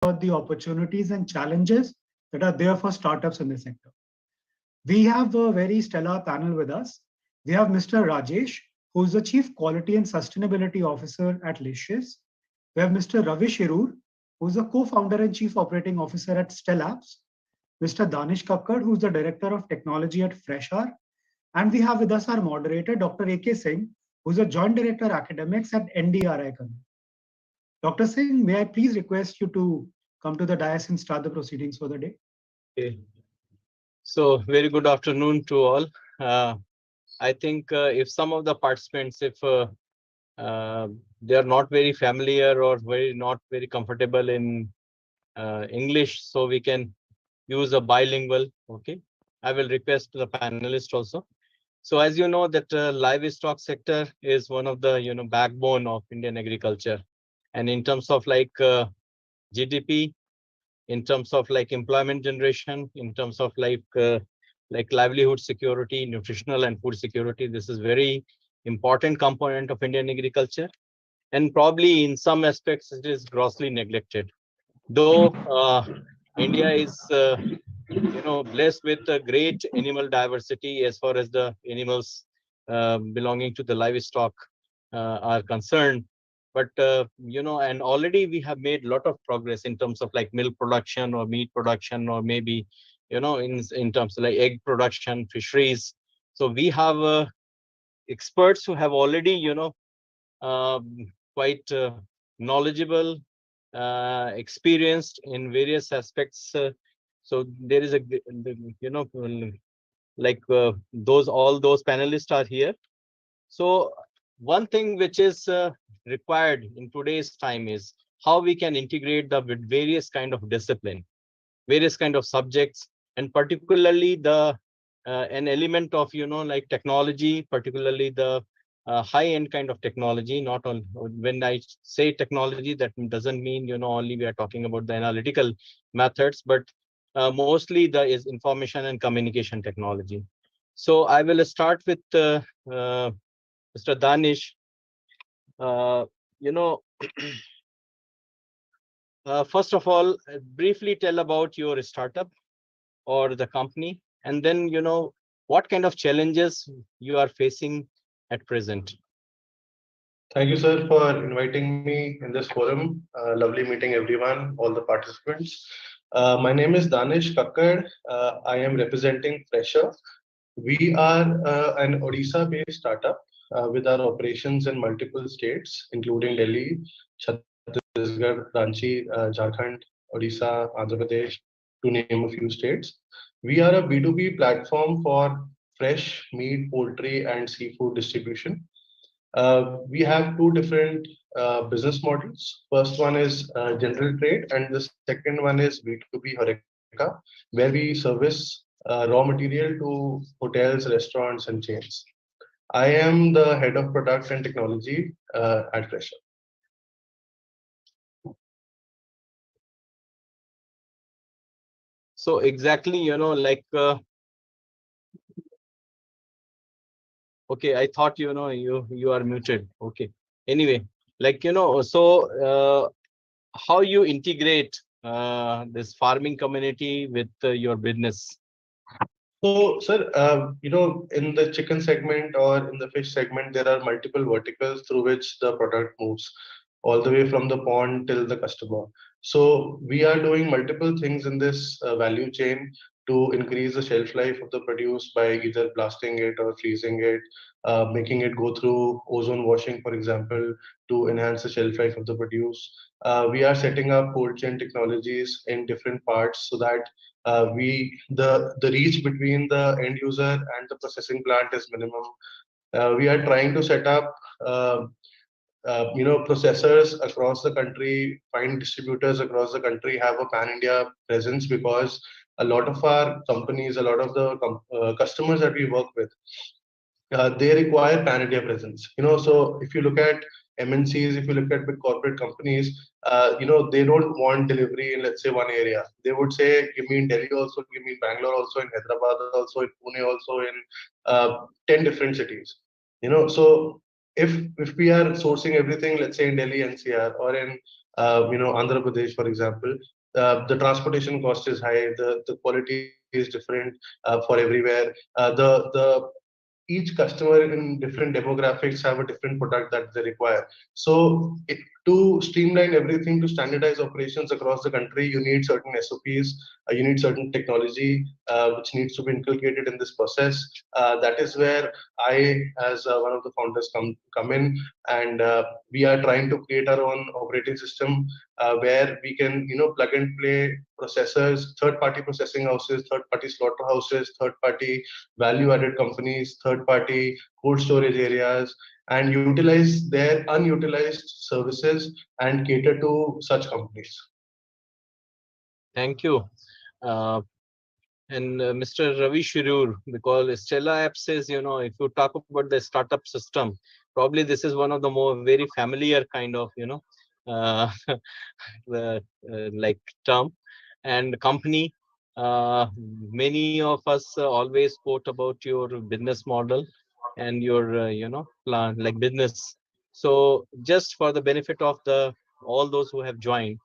about the opportunities and challenges that are there for startups in the sector. We have a very stellar panel with us. We have Mr. Rajesh, who is the Chief Quality and Sustainability Officer at Licious. We have Mr. Ravi Shirur, who is the co-founder and Chief Operating Officer at Stellapps. Mr. Danish Kakkad, who is the Director of Technology at Fresher. And we have with us our moderator, Dr. A.K. Singh, who is a Joint Director Academics at NDRI. Dr. Singh, may I please request you to come to the dais and start the proceedings for the day? Okay. So very good afternoon to all. I think if some of the participants, if they are not very familiar or not very comfortable in English, so we can use a bilingual. Okay, I will request the panelists also. So as you know that livestock sector is one of the backbone of Indian agriculture, and in terms of like GDP, in terms of like employment generation, in terms of like livelihood security, nutritional and food security, this is very important component of Indian agriculture, and probably in some aspects it is grossly neglected. Though India is blessed with a great animal diversity as far as the animals belonging to the livestock are concerned, but and already we have made a lot of progress in terms of like milk production or meat production, or maybe in terms of like egg production, fisheries. So we have experts who have already quite knowledgeable, experienced in various aspects. So there is a all those panelists are here. So one thing which is required in today's time is how we can integrate the with various kind of discipline, various kind of subjects, and particularly the an element of like technology, particularly the high-end kind of technology. Not on when I say technology, that doesn't mean only we are talking about the analytical methods, but mostly the is information and communication technology. So I will start with Mr. Danish. You know, first of all, briefly tell about your startup or the company, and then what kind of challenges you are facing at present. Thank you, sir, for inviting me in this forum. Lovely meeting everyone, all the participants. My name is Danish Kakkad. I am representing Fresher. We are an Odisha-based startup with our operations in multiple states, including Delhi, Chhattisgarh, Ranchi, Jharkhand, Odisha, Andhra Pradesh, to name a few states. We are a B2B platform for fresh meat, poultry, and seafood distribution. We have two different business models. First one is general trade, and the second one is B2B Horeca, where we service raw material to hotels, restaurants, and chains. I am the head of product and technology at Fresher. So exactly, okay, I thought you are muted. Okay. Anyway, so how you integrate this farming community with your business? So, sir, in the chicken segment or in the fish segment, there are multiple verticals through which the product moves, all the way from the pond till the customer. So, we are doing multiple things in this value chain to increase the shelf life of the produce by either blasting it or freezing it, making it go through ozone washing, for example, to enhance the shelf life of the produce. We are setting up cold chain technologies in different parts so that the reach between the end user and the processing plant is minimum. We are trying to set up processors across the country, find distributors across the country, have a pan-India presence, because a lot of our companies, a lot of the customers that we work with, they require pan-India presence. So if you look at MNCs, if you look at big corporate companies, they don't want delivery in, let's say, one area. They would say, give me in Delhi also, give me in Bangalore also, in Hyderabad also, in Pune also, in 10 different cities. So if we are sourcing everything, let's say in Delhi NCR or in Andhra Pradesh, for example, the transportation cost is high, the quality is different for everywhere. Each customer in different demographics have a different product that they require. So to streamline everything, to standardize operations across the country, you need certain SOPs, you need certain technology which needs to be inculcated in this process. That is where I, as one of the founders, come in, and we are trying to create our own operating system where we can, plug and play processors, third-party processing houses, third-party slaughterhouses, third-party value-added companies, third-party cold storage areas, and utilize their unutilized services and cater to such companies. Thank you. And Mr. Ravi Shirur, because Stella app says, if you talk about the startup system, probably this is one of the more very familiar kind of, uh, the like term and company. Many of us always quote about your business model and your, plan like business. So just for the benefit of the all those who have joined,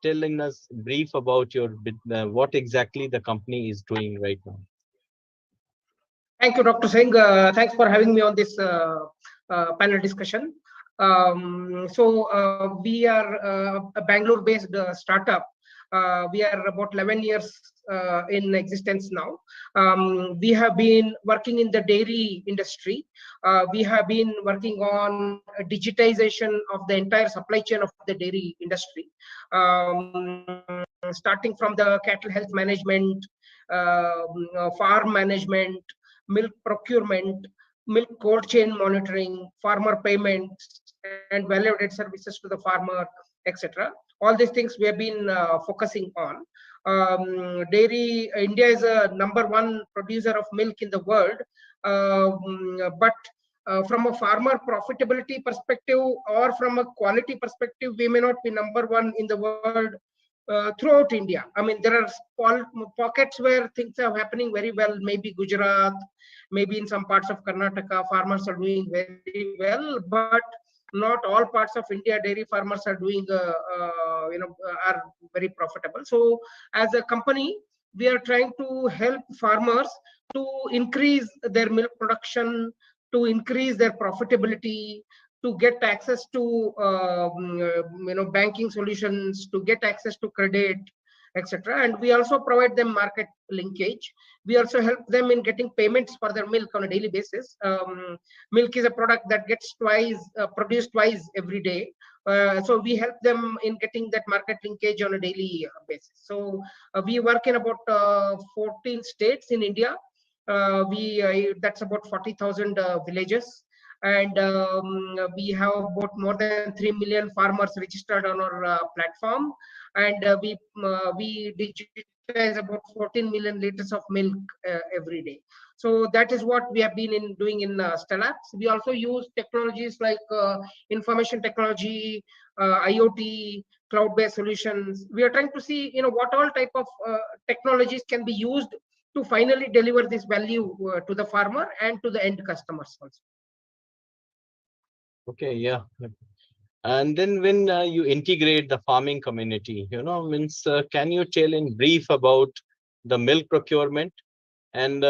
telling us brief about your what exactly the company is doing right now. Thank you, Dr. Singh. Thanks for having me on this panel discussion. We are a Bangalore-based startup. We are about 11 years in existence now. We have been working in the dairy industry. We have been working on digitization of the entire supply chain of the dairy industry, starting from the cattle health management, farm management, milk procurement, milk cold chain monitoring, farmer payments, and value-added services to the farmer, etc. All these things we have been focusing on. Dairy, India is a #1 producer of milk in the world, but from a farmer profitability perspective or from a quality perspective, we may not be #1 in the world throughout India. I mean, there are pockets where things are happening very well, maybe Gujarat, maybe in some parts of Karnataka, farmers are doing very well, but not all parts of India dairy farmers are doing, are very profitable. So as a company, we are trying to help farmers to increase their milk production, to increase their profitability, to get access to banking solutions, to get access to credit, etc. And we also provide them market linkage. We also help them in getting payments for their milk on a daily basis. Milk is a product that gets produced twice every day. So we help them in getting that market linkage on a daily basis. So we work in about 14 states in India. That's about 40,000 villages. And we have about more than 3 million farmers registered on our platform. And we digitize about 14 million liters of milk every day. So that is what we have been doing in Stella apps. We also use technologies like information technology, IoT, cloud-based solutions. We are trying to see, what all type of technologies can be used to finally deliver this value to the farmer and to the end customers also. Okay, yeah. And then when you integrate the farming community, can you tell in brief about the milk procurement and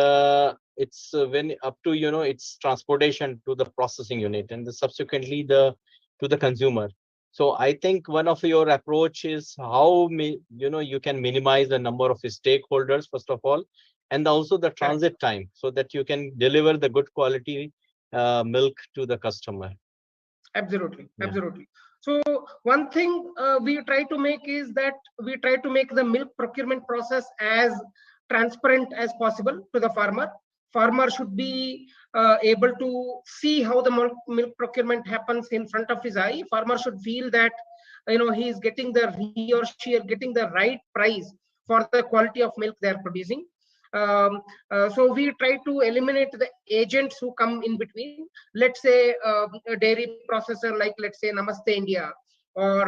it's when up to, its transportation to the processing unit and subsequently to the consumer. So I think one of your approach is how you can minimize the number of stakeholders, first of all, and also the transit time so that you can deliver the good quality milk to the customer. Absolutely, absolutely. So one thing we try to make is that we try to make the milk procurement process as transparent as possible to the farmer. Farmer should be able to see how the milk procurement happens in front of his eye. Farmer should feel that he is getting he or she are getting the right price for the quality of milk they are producing. So we try to eliminate the agents who come in between. Let's say a dairy processor like, let's say, Namaste India, or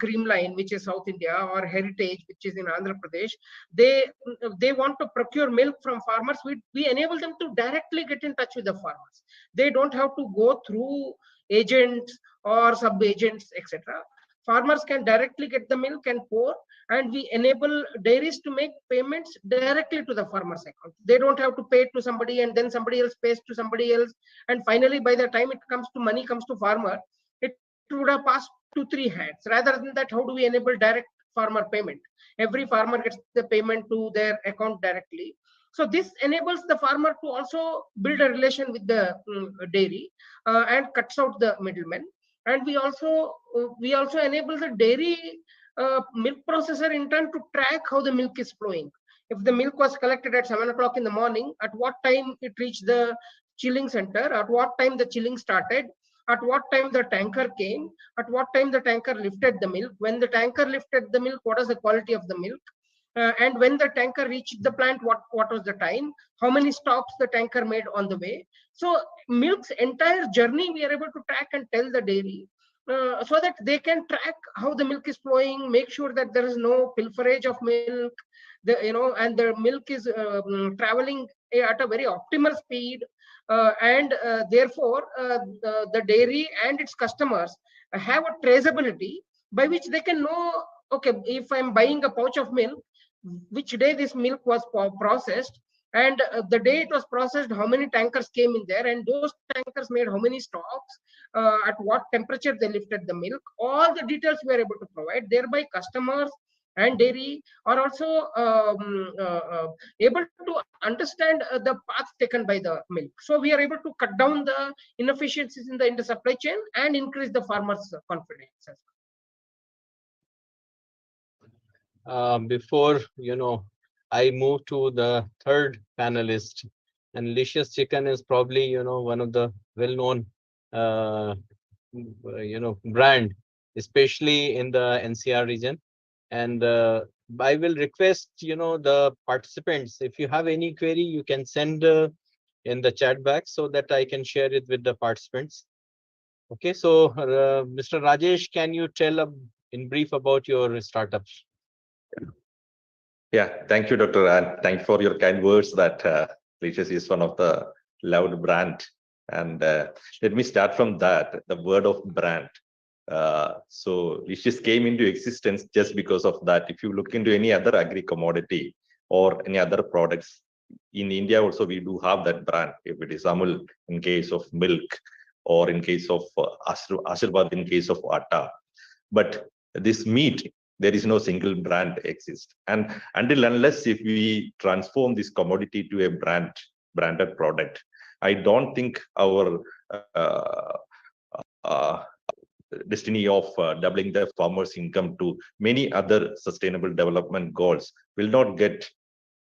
Creamline, which is South India, or Heritage, which is in Andhra Pradesh. They want to procure milk from farmers. We enable them to directly get in touch with the farmers. They don't have to go through agents or sub-agents, etc. farmers can directly get the milk and pour, and we enable dairies to make payments directly to the farmer's account. They don't have to pay to somebody and then somebody else pays to somebody else. And finally, by the time it comes to money comes to farmer, it would have passed 2-3 hands. Rather than that, how do we enable direct farmer payment? Every farmer gets the payment to their account directly. So this enables the farmer to also build a relation with the dairy and cuts out the middlemen. And we also enable the dairy milk processor in turn to track how the milk is flowing. If the milk was collected at 7 o'clock in the morning, at what time it reached the chilling center, at what time the chilling started, at what time the tanker came, at what time the tanker lifted the milk, when the tanker lifted the milk, what is the quality of the milk, and when the tanker reached the plant, what was the time, how many stops the tanker made on the way. So milk's entire journey we are able to track and tell the dairy, so that they can track how the milk is flowing, make sure that there is no pilferage of milk, and the milk is traveling at a very optimal speed, and therefore the dairy and its customers have a traceability by which they can know, okay, if I'm buying a pouch of milk, which day this milk was processed, and the day it was processed, how many tankers came in there, and those tankers made how many stops, at what temperature they lifted the milk. All the details we are able to provide, thereby customers and dairy are also able to understand the path taken by the milk. So we are able to cut down the inefficiencies in the supply chain and increase the farmers' confidence. Before I move to the third panelist, and Licious Chicken is probably one of the well-known brand, especially in the NCR region. And I will request the participants, if you have any query, you can send in the chat box so that I can share it with the participants. Okay, so Mr. Rajesh, can you tell in brief about your startups? Yeah, thank you, Doctor, and thank you for your kind words that Licious is one of the loved brand. And let me start from that, the word of brand. So Licious came into existence just because of that. If you look into any other agri commodity or any other products, in India also we do have that brand. If it is Amul in case of milk, or in case of Ashirvad in case of atta. But this meat, there is no single brand exist. And until unless if we transform this commodity to a branded product, I don't think our destiny of doubling the farmers' income to many other sustainable development goals will not get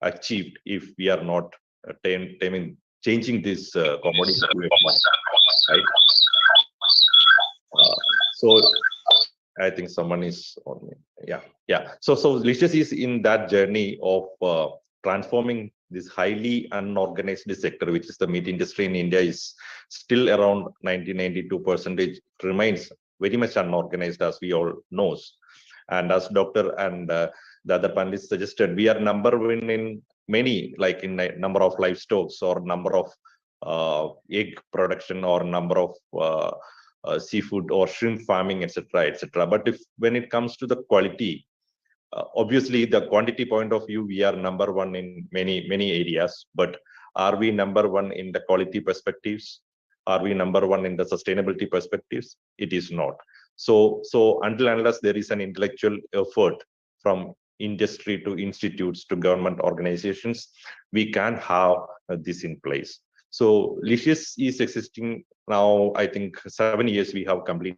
achieved if we are not changing this commodity to a commodity, right? So I think someone is on me. Yeah. So Licious is in that journey of transforming this highly unorganized sector, which is the meat industry in India, is still around 90-92%. It remains very much unorganized, as we all knows. And as Doctor and the other panelists suggested, we are number one in many, like in number of livestock or number of egg production or number of seafood or shrimp farming, etc., etc. But when it comes to the quality, obviously the quantity point of view, we are number one in many areas. But are we number one in the quality perspectives? Are we number one in the sustainability perspectives? It is not. So until unless there is an intellectual effort from industry to institutes to government organizations, we can have this in place. So Licious is existing now, I think 7 years we have completed.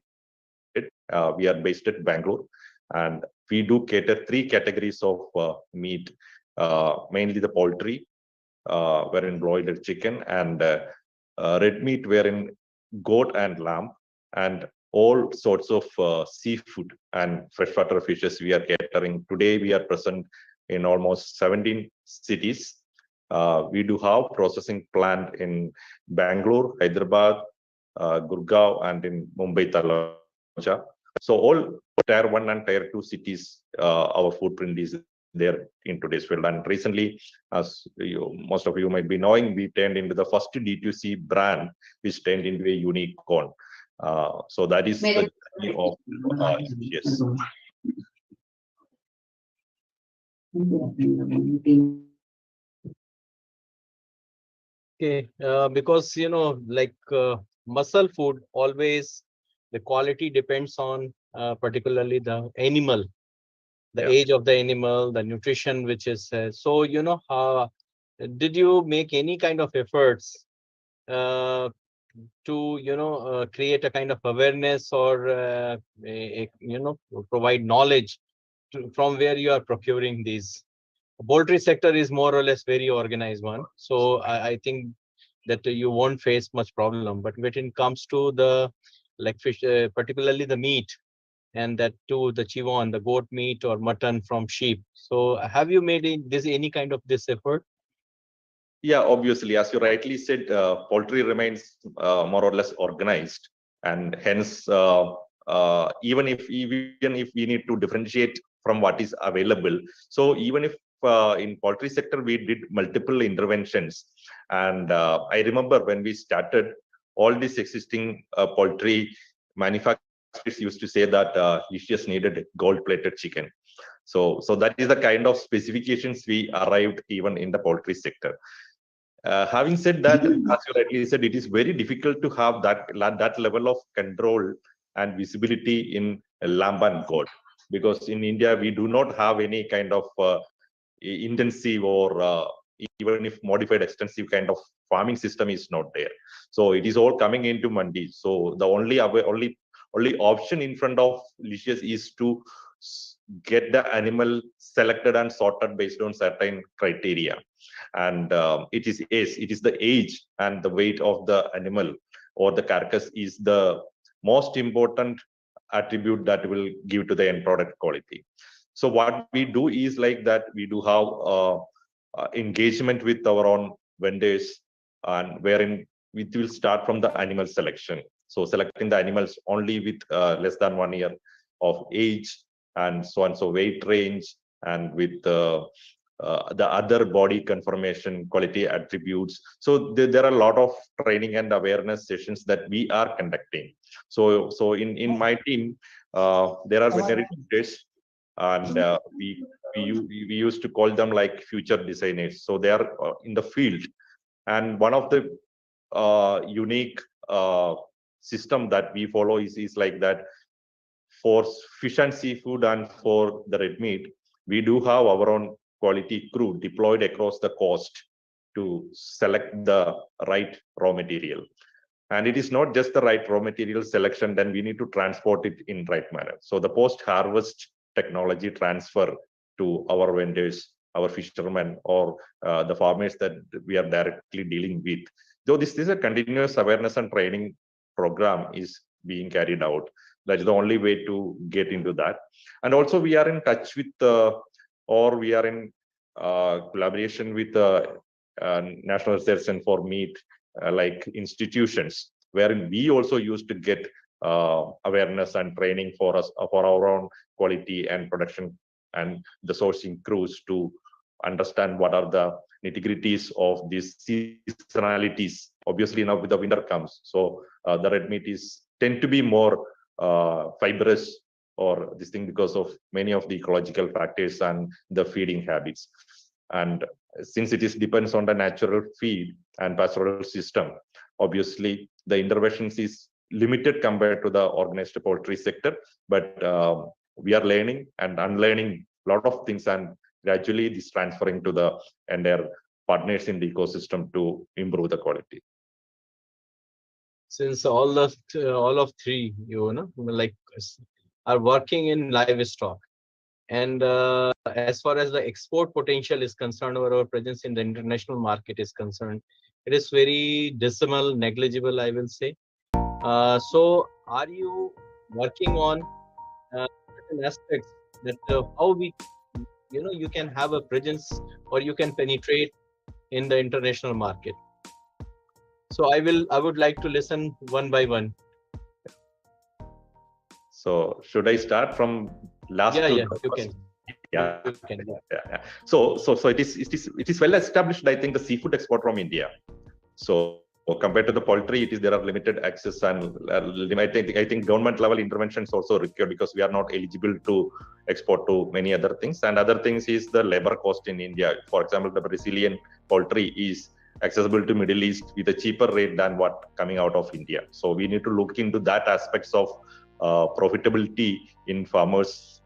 We are based at Bangalore, and we do cater 3 categories of meat, mainly the poultry, wherein broiler chicken, and red meat, wherein goat and lamb, and all sorts of seafood and freshwater fishes we are catering. Today we are present in almost 17 cities. We do have processing plant in Bangalore, Hyderabad, Gurgaon, and in Mumbai, Taloja. So all tier 1 and tier 2 cities, our footprint is there in today's field. And recently, as most of you might be knowing, we turned into the first D2C brand, which turned into a unicorn. So that is the of yes. Okay, because like muscle food, always the quality depends on particularly the animal, the Yeah. age of the animal, the nutrition, which is so. Did you make any kind of efforts uh, to create a kind of awareness or provide knowledge from where you are procuring these? Poultry sector is more or less very organized one, so I think that you won't face much problem. But when it comes to the like fish, particularly the meat, and that too the chivon, the goat meat or mutton from sheep. So have you made any kind of this effort? Yeah, obviously, as you rightly said, poultry remains more or less organized, and hence, even if we need to differentiate from what is available, so even if in poultry sector we did multiple interventions, and I remember when we started, all these existing poultry manufacturers used to say that Licious needed gold-plated chicken. So that is the kind of specifications we arrived even in the poultry sector. Having said that, as you rightly said, it is very difficult to have that level of control and visibility in lamb and goat, because in India we do not have any kind of intensive or even if modified extensive kind of farming system is not there. So it is all coming into mandi. So the only option in front of Licious is to get the animal selected and sorted based on certain criteria, and it is the age and the weight of the animal or the carcass is the most important attribute that will give to the end product quality. So what we do is like that we do have engagement with our own vendors, and wherein we will start from the animal selection. So selecting the animals only with less than 1 year of age, and so weight range, and with the other body conformation quality attributes. So there are a lot of training and awareness sessions that we are conducting. So in my team, there are veterinary doctors, and we used to call them like future designers. So they are in the field, and one of the unique system that we follow is like that. For fish and seafood and for the red meat, we do have our own quality crew deployed across the coast to select the right raw material. And it is not just the right raw material selection, then we need to transport it in right manner. So the post-harvest technology transfer to our vendors, our fishermen, or the farmers that we are directly dealing with. Though this is a continuous awareness and training program is being carried out. That is the only way to get into that. And also we are in touch with, or we are in collaboration with National Research Center for Meat, like institutions, wherein we also used to get awareness and training for us for our own quality and production and the sourcing crews to understand what are the nitty-gritties of these seasonalities. Obviously now with the winter comes, so the red meat is tend to be more fibrous or this thing because of many of the ecological factors and the feeding habits. And since it is depends on the natural feed and pastoral system, obviously the interventions is limited compared to the organized poultry sector, but we are learning and unlearning a lot of things, and gradually this transferring to the entire partners in the ecosystem to improve the quality. Since all of three, like are working in livestock, and as far as the export potential is concerned, or our presence in the international market is concerned, it is very dismal, negligible, I will say. So are you working on certain aspects that how we, you can have a presence or you can penetrate in the international market? So I would like to listen one by one. So should I start from last to Yeah, the you first? can. Yeah. You can. Yeah. So it is well established. I think the seafood export from India. So compared to the poultry, there are limited access, and I think government level interventions also required, because we are not eligible to export to many other things. And other things is the labor cost in India. For example, the Brazilian poultry is accessible to Middle East with a cheaper rate than what coming out of India. So we need to look into that aspects of profitability in farmers'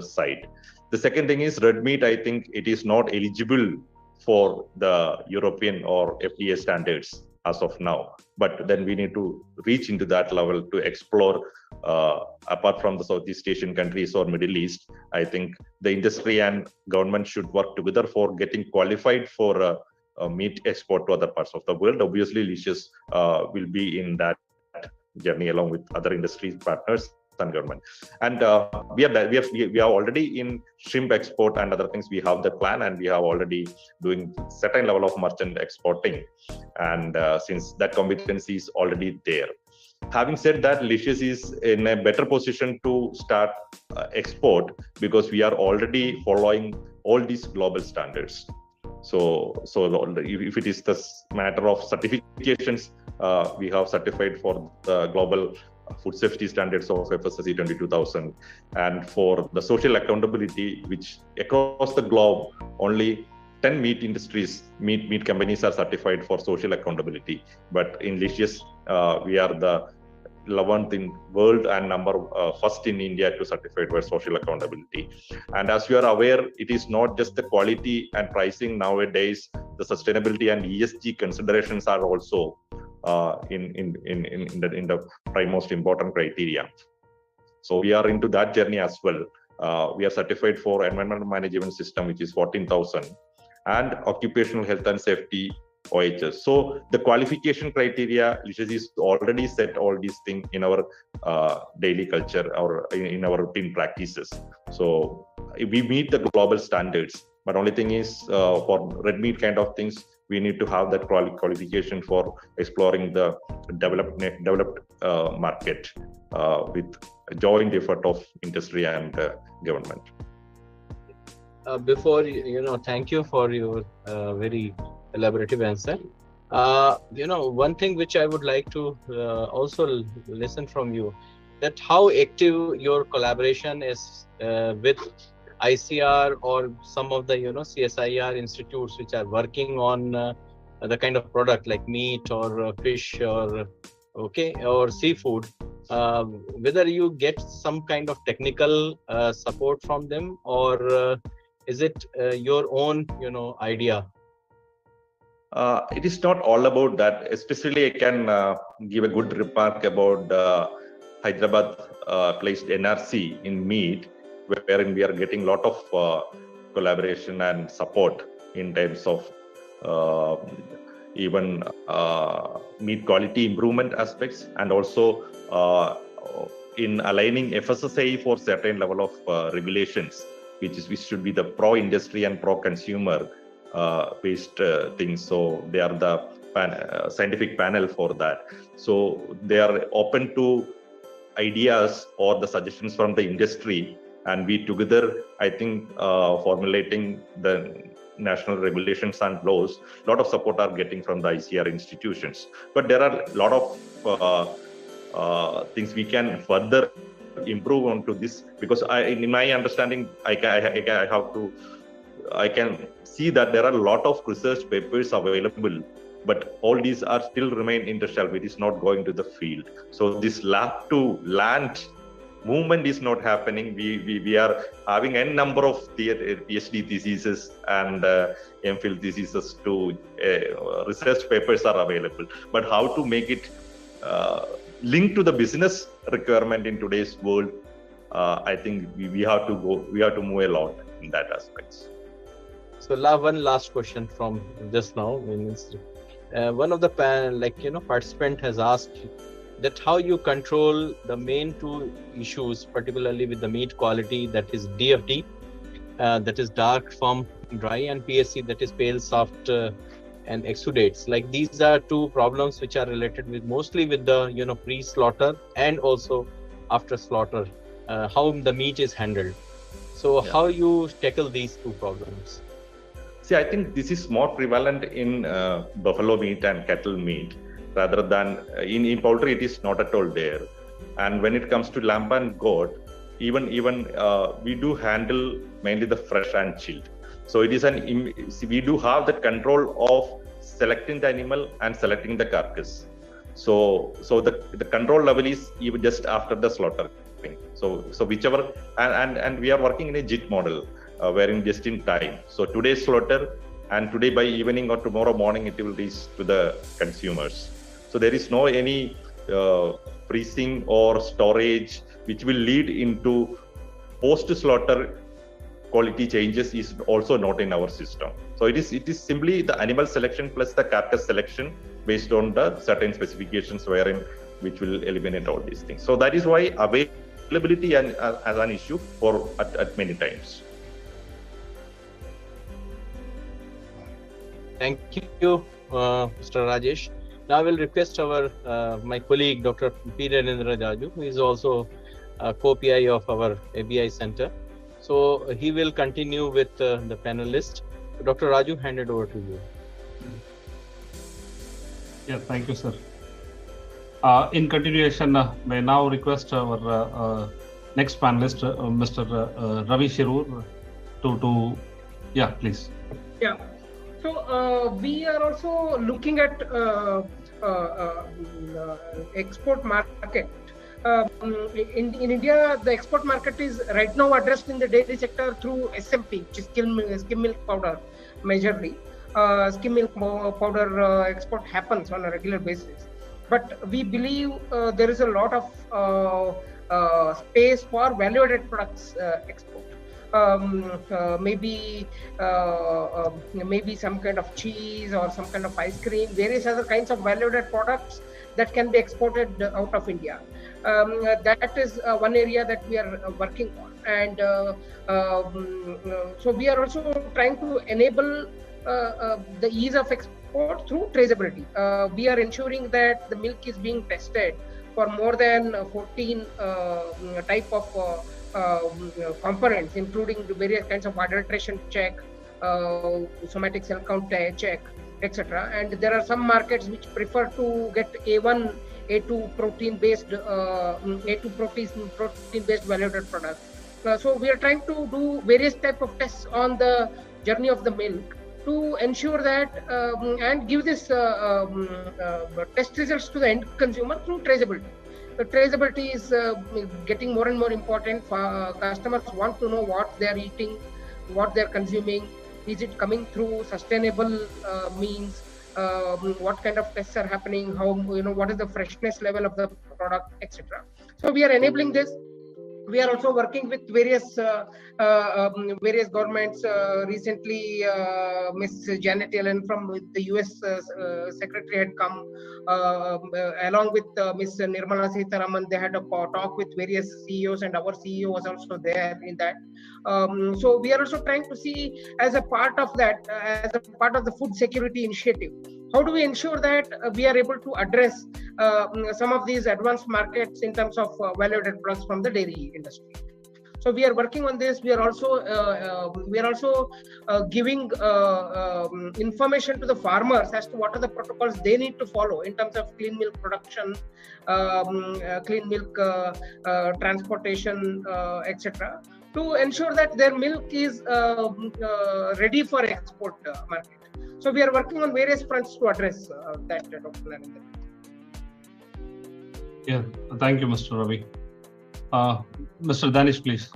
side. The second thing is red meat. I think it is not eligible for the European or FDA standards as of now. But then we need to reach into that level to explore, apart from the Southeast Asian countries or Middle East. I think the industry and government should work together for getting qualified for meat export to other parts of the world. Obviously, Licious will be in that journey along with other industry partners and government. And we are already in shrimp export and other things. We have the plan, and we have already doing certain level of merchant exporting. And since that competency is already there. Having said that, Licious is in a better position to start export, because we are already following all these global standards. So if it is the matter of certifications, we have certified for the global food safety standards of FSSC 22000, and for the social accountability, which across the globe only 10 meat companies are certified for social accountability. But in Licious, we are the 11th in world and first in India to certify for social accountability. And as you are aware, it is not just the quality and pricing nowadays. The sustainability and ESG considerations are also in the most important criteria. So we are into that journey as well. We are certified for environmental management system, which is 14,000, and occupational health and safety OHS. So the qualification criteria, Licious is already set all these things in our daily culture or in our routine practices. So we meet the global standards, but only thing is for red meat kind of things, we need to have that qualification for exploring the developed market with joint effort of industry and government. Thank you for your very elaborative answer. One thing which I would like to also listen from you, that how active your collaboration is with ICR or some of the CSIR institutes which are working on the kind of product like meat or fish or seafood. Whether you get some kind of technical support from them, or is it your own idea? It is not all about that. Especially, I can give a good remark about Hyderabad placed NRC in meat, wherein we are getting a lot of collaboration and support in terms of even meat quality improvement aspects, and also in aligning FSSAI for certain level of regulations, which should be the pro-industry and pro-consumer based things. So they are the scientific panel for that. So they are open to ideas or the suggestions from the industry, and we together, I think, formulating the national regulations and laws. A lot of support are getting from the ICR institutions, but there are a lot of things we can further improve onto this, because in my understanding, I can see that there are a lot of research papers available, but all these are still remain in the shelf. It is not going to the field. So this lab to land movement is not happening. We are having n number of PhD theses and MPhil theses to research papers are available, but how to make it linked to the business requirement in today's world, I think we have to move a lot in that aspects. So one last question from just now. One of the participant has asked that how you control the main two issues, particularly with the meat quality, that is DFD, that is dark, firm, dry, and PSC, that is pale, soft, and exudates. Like these are two problems which are related with mostly with the pre-slaughter and also after slaughter, how the meat is handled. So how you tackle these two problems? See, I think this is more prevalent in buffalo meat and cattle meat. rather than in poultry, it is not at all there. And when it comes to lamb and goat, even we do handle mainly the fresh and chilled. So it is we do have the control of selecting the animal and selecting the carcass. So the control level is even just after the slaughter. So whichever, and we are working in a JIT model, wherein just in time. So today's slaughter, and today by evening or tomorrow morning it will reach to the consumers. So there is no any freezing or storage which will lead into post-slaughter quality changes is also not in our system. So it is simply the animal selection plus the carcass selection based on the certain specifications which will eliminate all these things. So that is why availability as an issue for at many times. Thank you, Mr. Rajesh. Now I will request my colleague, Dr. P. Renendra Jaju, who is also a co-PI of our ABI Center. So he will continue with the panelist. Dr. Raju, hand it over to you. Yeah, thank you, sir. In continuation, may I now request our next panelist, Mr. Ravi Shirur, to yeah, please. Yeah. So we are also looking at export market. In India, the export market is right now addressed in the dairy sector through SMP, which is skim milk powder, majorly. Skim milk powder export happens on a regular basis. But we believe there is a lot of space for value-added products export. Maybe some kind of cheese or some kind of ice cream, various other kinds of value-added products that can be exported out of India. That is one area that we are working on, and so we are also trying to enable the ease of export through traceability. We are ensuring that the milk is being tested for more than 14 type of components, including the various kinds of adulteration check, somatic cell count check, etc. And there are some markets which prefer to get A1, A2 protein-based value-added products. So we are trying to do various type of tests on the journey of the milk to ensure that and give this test results to the end consumer through traceability. The traceability is getting more and more important. Customers want to know what they are eating, what they are consuming. Is it coming through sustainable means? What kind of tests are happening? How, what is the freshness level of the product, etc. So we are enabling this. We are also working with various governments. Recently, Ms. Janet Yellen from the US Secretary had come, along with Ms. Nirmala Sitharaman. They had a talk with various CEOs, and our CEO was also there in that. So we are also trying to see, as a part of that, as a part of the food security initiative, how do we ensure that we are able to address some of these advanced markets in terms of value-added products from the dairy industry. So we are working on this. We are also giving information to the farmers as to what are the protocols they need to follow in terms of clean milk production, clean milk transportation, etc., to ensure that their milk is ready for export market. So we are working on various fronts to address that, Dr. Narendra. Yeah, thank you, Mr. Ravi. Mr. Danish, please.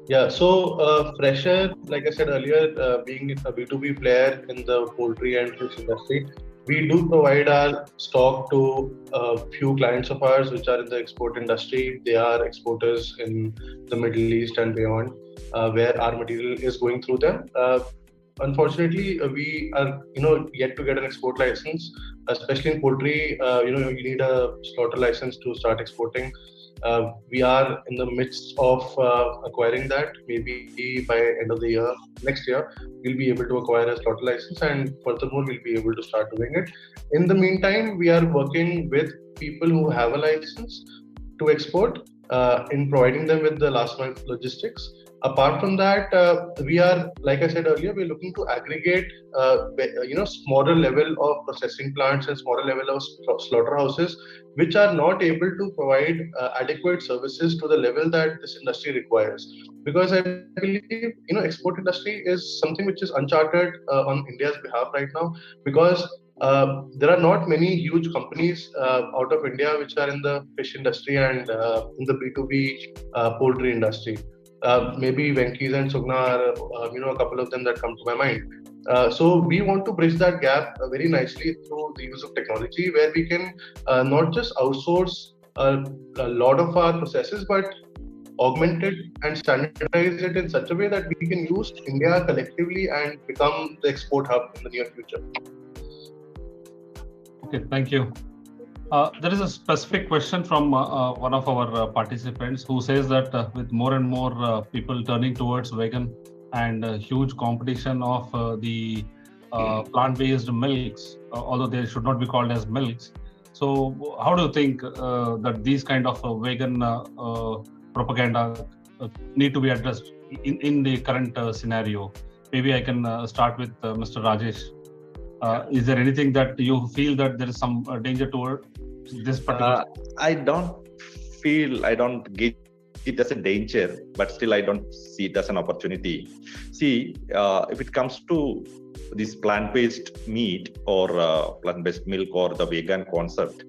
Yeah, so Fresher, like I said earlier, being a B2B player in the poultry and fish industry, we do provide our stock to a few clients of ours which are in the export industry. They are exporters in the Middle East and beyond, where our material is going through them. Unfortunately, we are yet to get an export license, especially in poultry. You need a slaughter license to start exporting. We are in the midst of acquiring that. Maybe by end of the year, next year, we'll be able to acquire a slaughter license, and furthermore, we'll be able to start doing it. In the meantime, we are working with people who have a license to export in providing them with the last mile logistics. Apart from that, we are, like I said earlier, we're looking to aggregate, smaller level of processing plants and smaller level of slaughterhouses, which are not able to provide adequate services to the level that this industry requires. Because I believe, export industry is something which is uncharted on India's behalf right now, because there are not many huge companies out of India which are in the fish industry and in the B2B poultry industry. Maybe Venky's and Sugna are, a couple of them that come to my mind. So we want to bridge that gap very nicely through the use of technology, where we can not just outsource a lot of our processes, but augment it and standardize it in such a way that we can use India collectively and become the export hub in the near future. Okay, thank you. There is a specific question from one of our participants who says that with more and more people turning towards vegan and huge competition of the plant-based milks, although they should not be called as milks. So how do you think that these kind of vegan propaganda need to be addressed in the current scenario? Maybe I can start with Mr. Rajesh. Is there anything that you feel that there is some danger toward this particular? I don't get it as a danger, but still I don't see it as an opportunity. See, if it comes to this plant-based meat or plant-based milk or the vegan concept,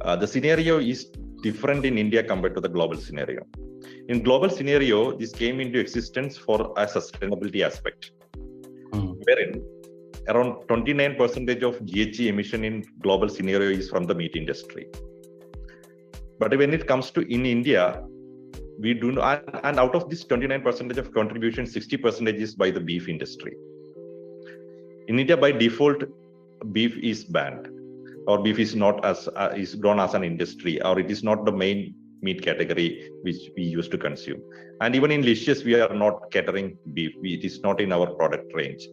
the scenario is different in India compared to the global scenario. In global scenario, this came into existence for a sustainability aspect, wherein around 29% of GHG emission in global scenario is from the meat industry. But when it comes to in India, we do not, and out of this 29% of contribution, 60% is by the beef industry. In India, by default, beef is banned, or beef is not as is grown as an industry, or it is not the main meat category which we used to consume. And even in Licious, we are not catering beef. It is not in our product range.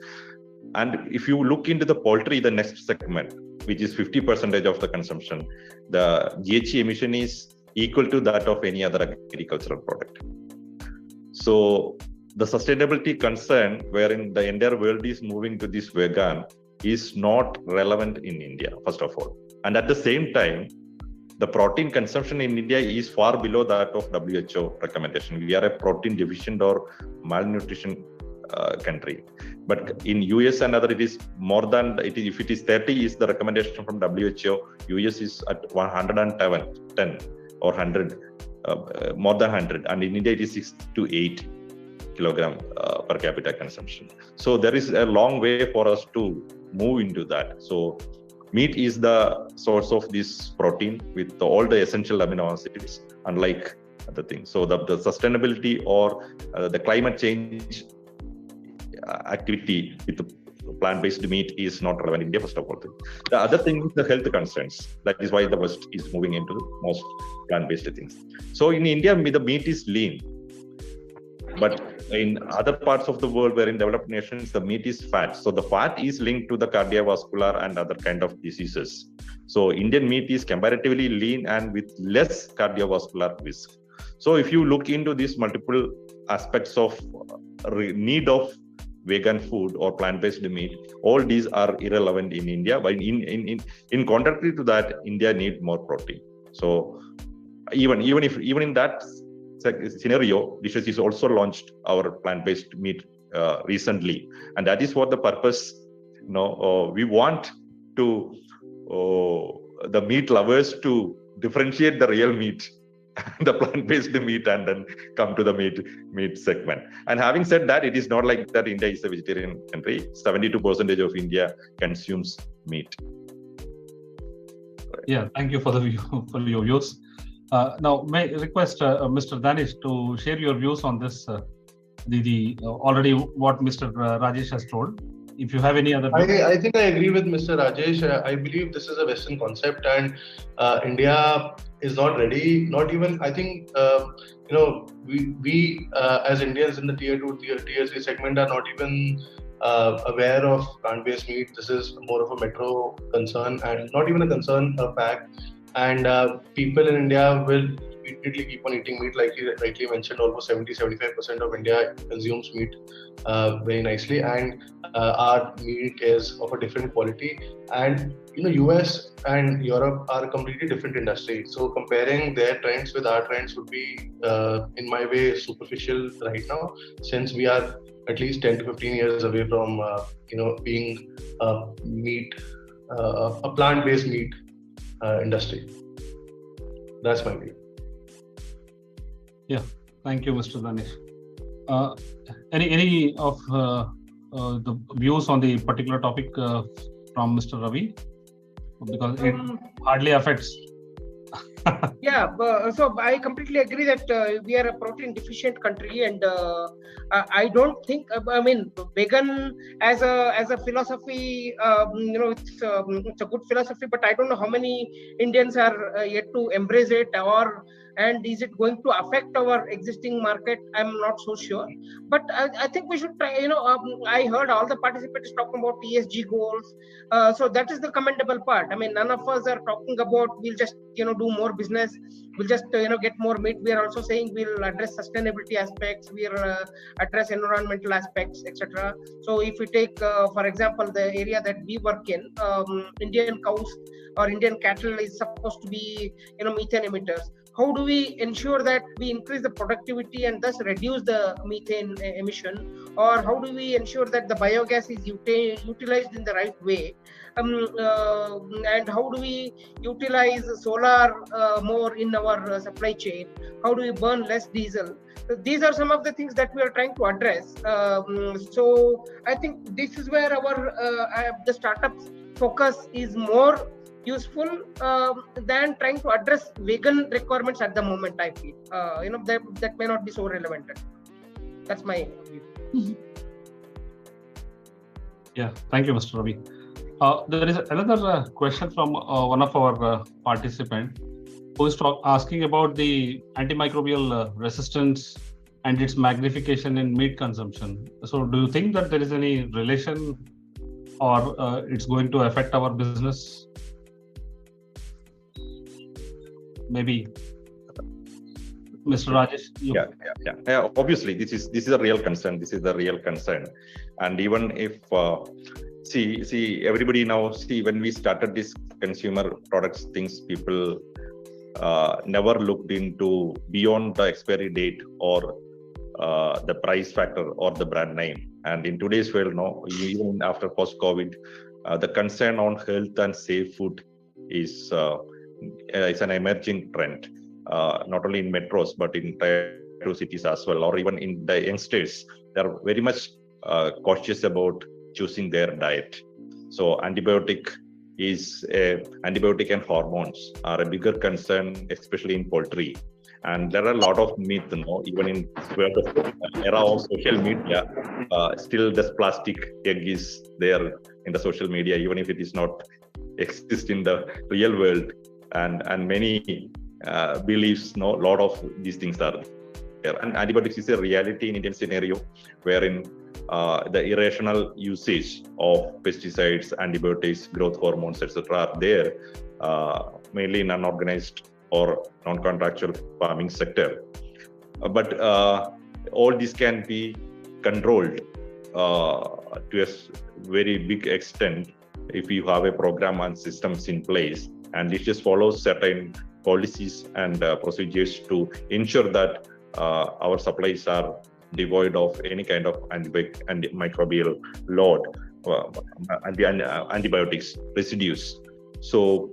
And if you look into the poultry, the next segment, which is 50% of the consumption, the GHG emission is equal to that of any other agricultural product. So the sustainability concern, wherein the entire world is moving to this vegan, is not relevant in India, first of all. And at the same time, the protein consumption in India is far below that of WHO recommendation. We are a protein deficient or malnutrition country. But in US and other, it is more than, if it is 30 is the recommendation from WHO, US is at 110 or 100, more than 100. And in India, it is 6 to 8 kilogram per capita consumption. So there is a long way for us to move into that. So meat is the source of this protein with all the essential amino acids, unlike other things. So the sustainability or the climate change activity with the plant-based meat is not relevant in India, first of all. The other thing is the health concerns. That is why the West is moving into most plant-based things. So in India, the meat is lean. But in other parts of the world, where in developed nations, the meat is fat. So the fat is linked to the cardiovascular and other kind of diseases. So Indian meat is comparatively lean and with less cardiovascular risk. So if you look into these multiple aspects of need of vegan food or plant-based meat, all these are irrelevant in India. But in contrary to that, India needs more protein. So even in that scenario, Licious is also launched our plant-based meat recently, and that is what the purpose. We want to the meat lovers to differentiate the real meat, the plant-based meat, and then come to the meat segment. And having said that, it is not like that India is a vegetarian country. 72% of India consumes meat. Yeah, thank you for your views. Now, may I request Mr. Danish to share your views on this, already what Mr. Rajesh has told. If you have any other views. I think I agree with Mr. Rajesh. I believe this is a Western concept, and India is not ready. Not even, I think, we as Indians in the tier 2, tier 3 segment are not even aware of plant-based meat. This is more of a metro concern, and not even a concern, a fact. And people in India will repeatedly keep on eating meat. Like you rightly mentioned, almost 70-75% of India consumes meat very nicely, and our meat is of a different quality. And US and Europe are a completely different industry. So comparing their trends with our trends would be, in my way, superficial right now, since we are at least 10 to 15 years away from being a plant-based meat industry. That's my view. Yeah, thank you, Mr. Danish. Any of the views on the particular topic from Mr. Ravi? Because it hardly affects. Yeah, so I completely agree that we are a protein deficient country, and I don't think, I mean, vegan as a philosophy, it's a good philosophy, but I don't know how many Indians are yet to embrace it, and is it going to affect our existing market? I'm not so sure, but I think we should try. I heard all the participants talking about ESG goals, so that is the commendable part. I mean, none of us are talking about we'll just do more business, we'll just get more meat. We are also saying we'll address sustainability aspects, we'll address environmental aspects, etc. So if we take for example the area that we work in, Indian cows or Indian cattle is supposed to be methane emitters. How do we ensure that we increase the productivity and thus reduce the methane emission? Or how do we ensure that the biogas is utilized in the right way? And how do we utilize solar more in our supply chain? How do we burn less diesel? So these are some of the things that we are trying to address. So I think this is where the startups focus is more useful than trying to address vegan requirements at the moment. I feel that may not be so relevant. That's my view. Yeah, thank you, Mr. Ravi. There is another question from one of our participants who is asking about the antimicrobial resistance and its magnification in meat consumption. So do you think that there is any relation, or it's going to affect our business? Maybe Mr. Rajesh. Yeah. Obviously, this is a real concern. This is the real concern, and even if see everybody now when we started this consumer products things, people never looked into beyond the expiry date or the price factor or the brand name. And in today's world, no, even after post-COVID, the concern on health and safe food is an emerging trend, not only in metros but in tier 2 cities as well, or even in the youngsters. They are very much cautious about choosing their diet. So antibiotic and hormones are a bigger concern, especially in poultry. And there are a lot of myths, even in the era of social media, still this plastic egg is there in the social media, even if it is not exist in the real world. And many beliefs, a lot of these things are there. And antibiotics is a reality in Indian scenario, wherein the irrational usage of pesticides, antibiotics, growth hormones, etc. are there, mainly in unorganized or non-contractual farming sector. But all this can be controlled to a very big extent if you have a program and systems in place, and it just follows certain policies and procedures to ensure that our supplies are devoid of any kind of antimicrobial load, antibiotics residues. So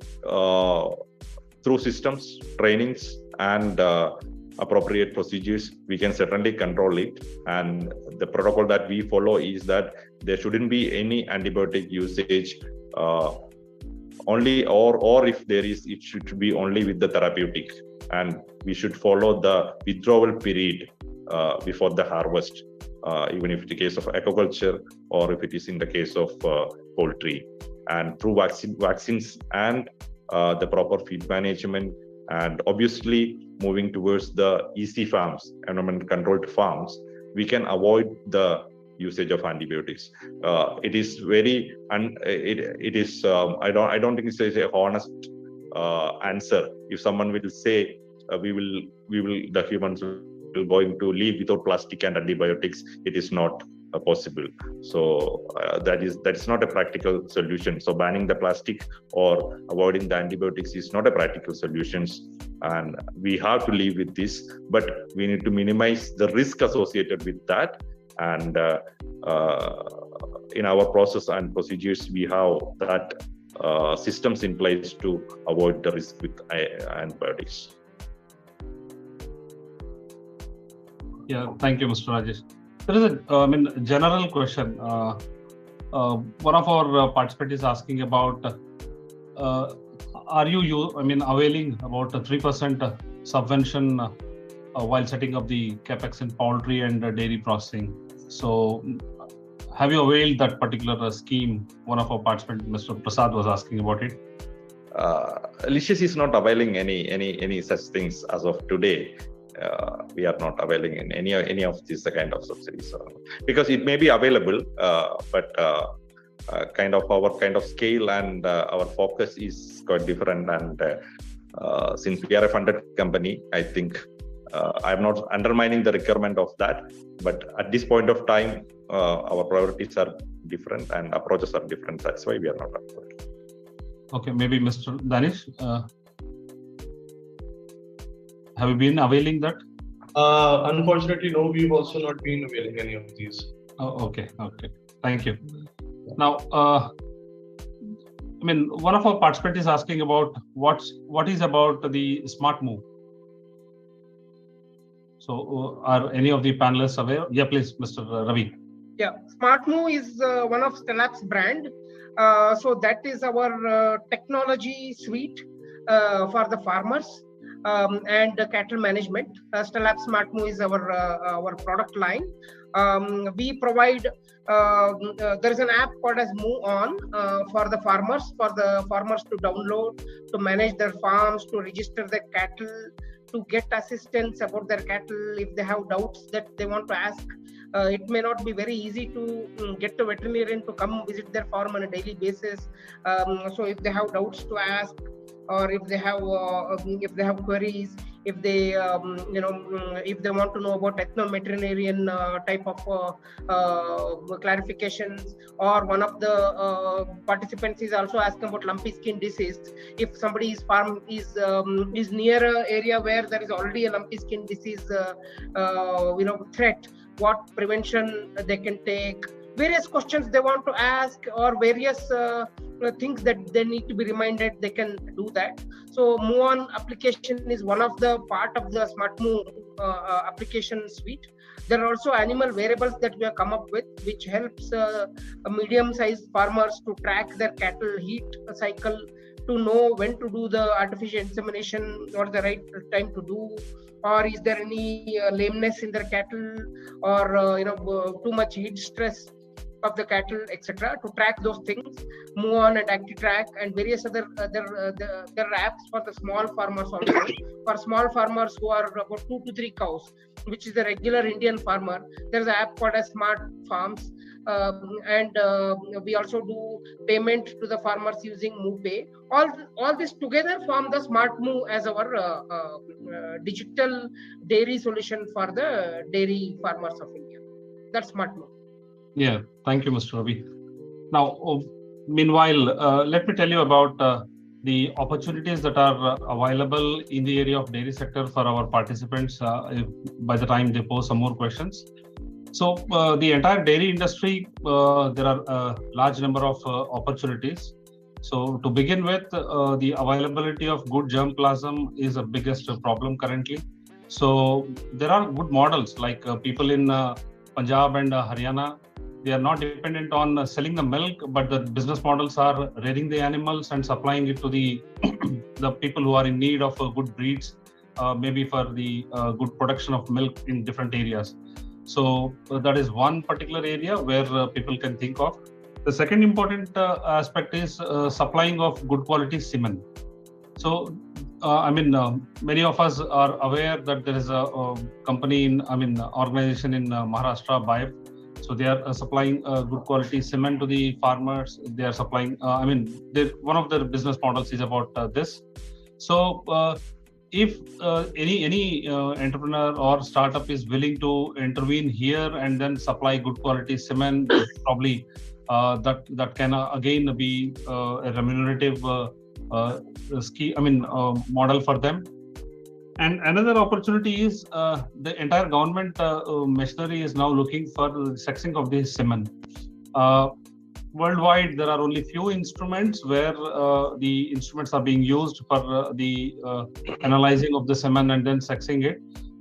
through systems, trainings, and appropriate procedures, we can certainly control it. And the protocol that we follow is that there shouldn't be any antibiotic usage only, or if there is, it should be only with the therapeutic. And we should follow the withdrawal period before the harvest, even if it's the case of aquaculture or if it is in the case of poultry. And through vaccines and the proper feed management, and obviously moving towards the EC farms, environment controlled farms, we can avoid the usage of antibiotics. It is very, it is, I don't think it's a honest answer if someone will say the humans will going to live without plastic and antibiotics. It is not possible. So that is not a practical solution. So banning the plastic or avoiding the antibiotics is not a practical solution, and we have to live with this. But we need to minimize the risk associated with that, and in our process and procedures, we have that systems in place to avoid the risk with antibiotics. Yeah, thank you, Mr. Rajesh. There is a general question. One of our participants is asking about, are you availing about a 3% subvention while setting up the capex in poultry and dairy processing? So, have you availed that particular scheme? One of our participants, Mr. Prasad, was asking about it. Licious is not availing any such things as of today. We are not availing in any of these kind of subsidies because it may be available, but kind of our kind of scale and our focus is quite different. And since we are a funded company, I think I'm not undermining the requirement of that, but at this point of time, our priorities are different and approaches are different. That's why we are not available. Okay, maybe Mr. Danish. Have you been availing that? Unfortunately, no. We've also not been availing any of these. Oh, okay. Thank you. Now, one of our participants is asking about what is about the smart move. So, are any of the panelists aware? Yeah, please, Mr. Ravi. Yeah, Smart Move is one of Stellap's brand. So that is our technology suite for the farmers. And cattle management. Stellap Smart Move is our product line. We provide, there is an app called as Move On for the farmers to download, to manage their farms, to register their cattle, to get assistance about their cattle if they have doubts that they want to ask. It may not be very easy to get a veterinarian to come visit their farm on a daily basis. So if they have doubts to ask, or if they have queries, if they if they want to know about ethno-veterinarian type of clarifications, or one of the participants is also asking about lumpy skin disease. If somebody's farm is near an area where there is already a lumpy skin disease threat, what prevention they can take, various questions they want to ask, or various things that they need to be reminded, they can do that. So Move On application is one of the part of the Smart Move application suite. There are also animal variables that we have come up with, which helps medium-sized farmers to track their cattle heat cycle, to know when to do the artificial insemination or the right time to do, or is there any lameness in their cattle, or too much heat stress of the cattle, etc. To track those things. Move On and ActiTrack and various other apps for the small farmers also. For small farmers who are about 2 to 3 cows, which is the regular Indian farmer, there's an app called as Smart Farms, and we also do payment to the farmers using MovePay. All this together form the Smart Move as our digital dairy solution for the dairy farmers of India. That's Smart Move. Yeah, thank you, Mr. Ravi. Now, meanwhile, let me tell you about the opportunities that are available in the area of dairy sector for our participants by the time they pose some more questions. So, the entire dairy industry, there are a large number of opportunities. So, to begin with, the availability of good germplasm is the biggest problem currently. So, there are good models like people in Punjab and Haryana. They are not dependent on selling the milk, but the business models are rearing the animals and supplying it to the people who are in need of good breeds, maybe for the good production of milk in different areas. So that is one particular area where people can think of. The second important aspect is supplying of good quality semen. So, many of us are aware that there is a company organization in Maharashtra, BIEF. So they are supplying good quality cement to the farmers. They are supplying, one of their business models is about this. So if any entrepreneur or startup is willing to intervene here and then supply good quality cement, probably that can again be a remunerative model for them. And another opportunity is the entire government machinery is now looking for the sexing of the cement. Worldwide, there are only few instruments where the instruments are being used for the analyzing of the cement and then sexing it.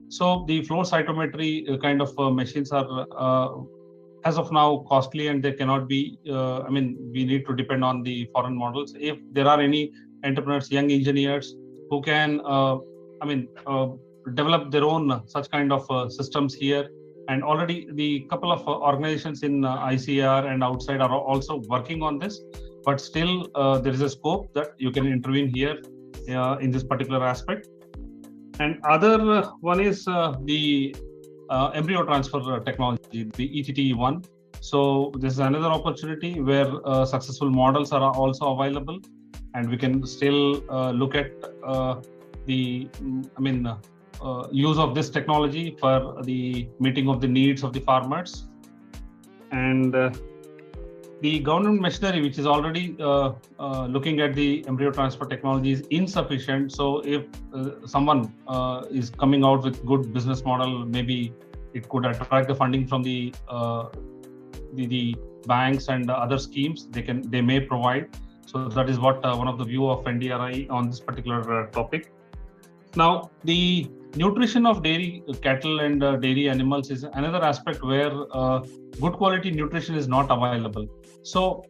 So the flow cytometry kind of machines are as of now costly, and they cannot be, we need to depend on the foreign models. If there are any entrepreneurs, young engineers who can develop their own such kind of systems here, and already the couple of organizations in ICAR and outside are also working on this, but still there is a scope that you can intervene here in this particular aspect. And other one is the embryo transfer technology, the ETT1. So this is another opportunity where successful models are also available, and we can still look at the use of this technology for the meeting of the needs of the farmers. And the government machinery, which is already looking at the embryo transfer technology, is insufficient. So if someone is coming out with good business model, maybe it could attract the funding from the banks and other schemes they may provide. So that is what one of the view of NDRI on this particular topic. Now, the nutrition of dairy cattle and dairy animals is another aspect where good quality nutrition is not available. So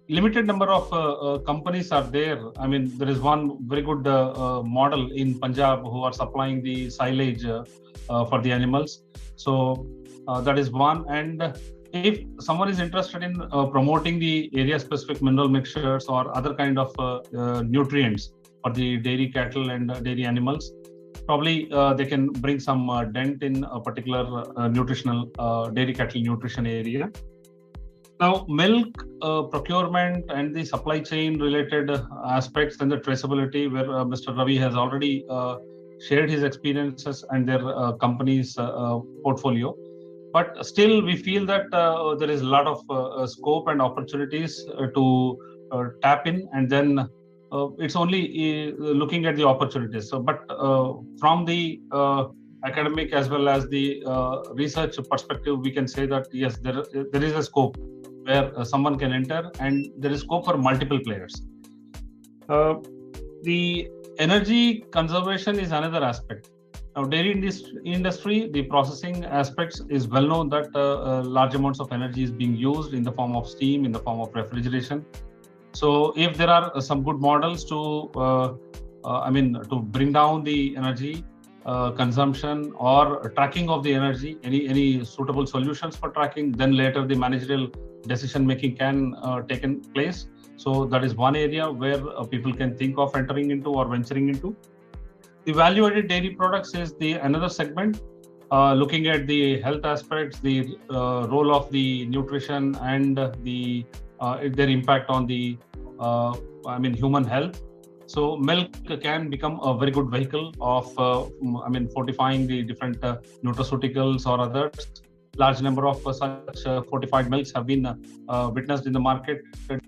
limited number of companies are there. There is one very good model in Punjab who are supplying the silage for the animals. So that is one. And if someone is interested in promoting the area specific mineral mixtures or other kind of nutrients for the dairy cattle and dairy animals, probably they can bring some dent in a particular nutritional dairy cattle nutrition area. Now, milk procurement and the supply chain related aspects and the traceability, where Mr. Ravi has already shared his experiences and their company's portfolio. But still, we feel that there is a lot of scope and opportunities to tap in, and then it's only looking at the opportunities. So, but from the academic as well as the research perspective, we can say that yes, there is a scope where someone can enter, and there is scope for multiple players. The energy conservation is another aspect. Now, dairy industry, the processing aspects is well known that large amounts of energy is being used in the form of steam, in the form of refrigeration. So if there are some good models to bring down the energy consumption or tracking of the energy, any suitable solutions for tracking, then later the managerial decision making can take place. So that is one area where people can think of entering into or venturing into. The value-added dairy products is another segment, looking at the health aspects, the role of the nutrition and their impact on the human health. So milk can become a very good vehicle of fortifying the different nutraceuticals or others. Large number of such fortified milks have been witnessed in the market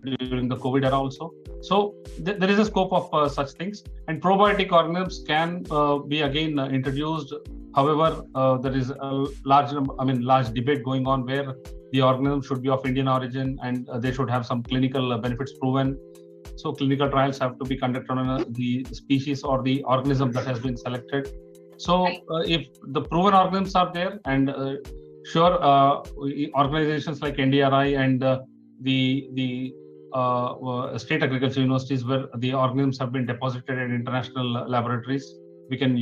during the COVID era also. So there is a scope of such things, and probiotic organisms can be again introduced. However, there is a large debate going on where the organism should be of Indian origin and they should have some clinical benefits proven. So clinical trials have to be conducted on the species or the organism that has been selected. So if the proven organisms are there, and organizations like NDRI and the state agriculture universities where the organisms have been deposited in international laboratories, we can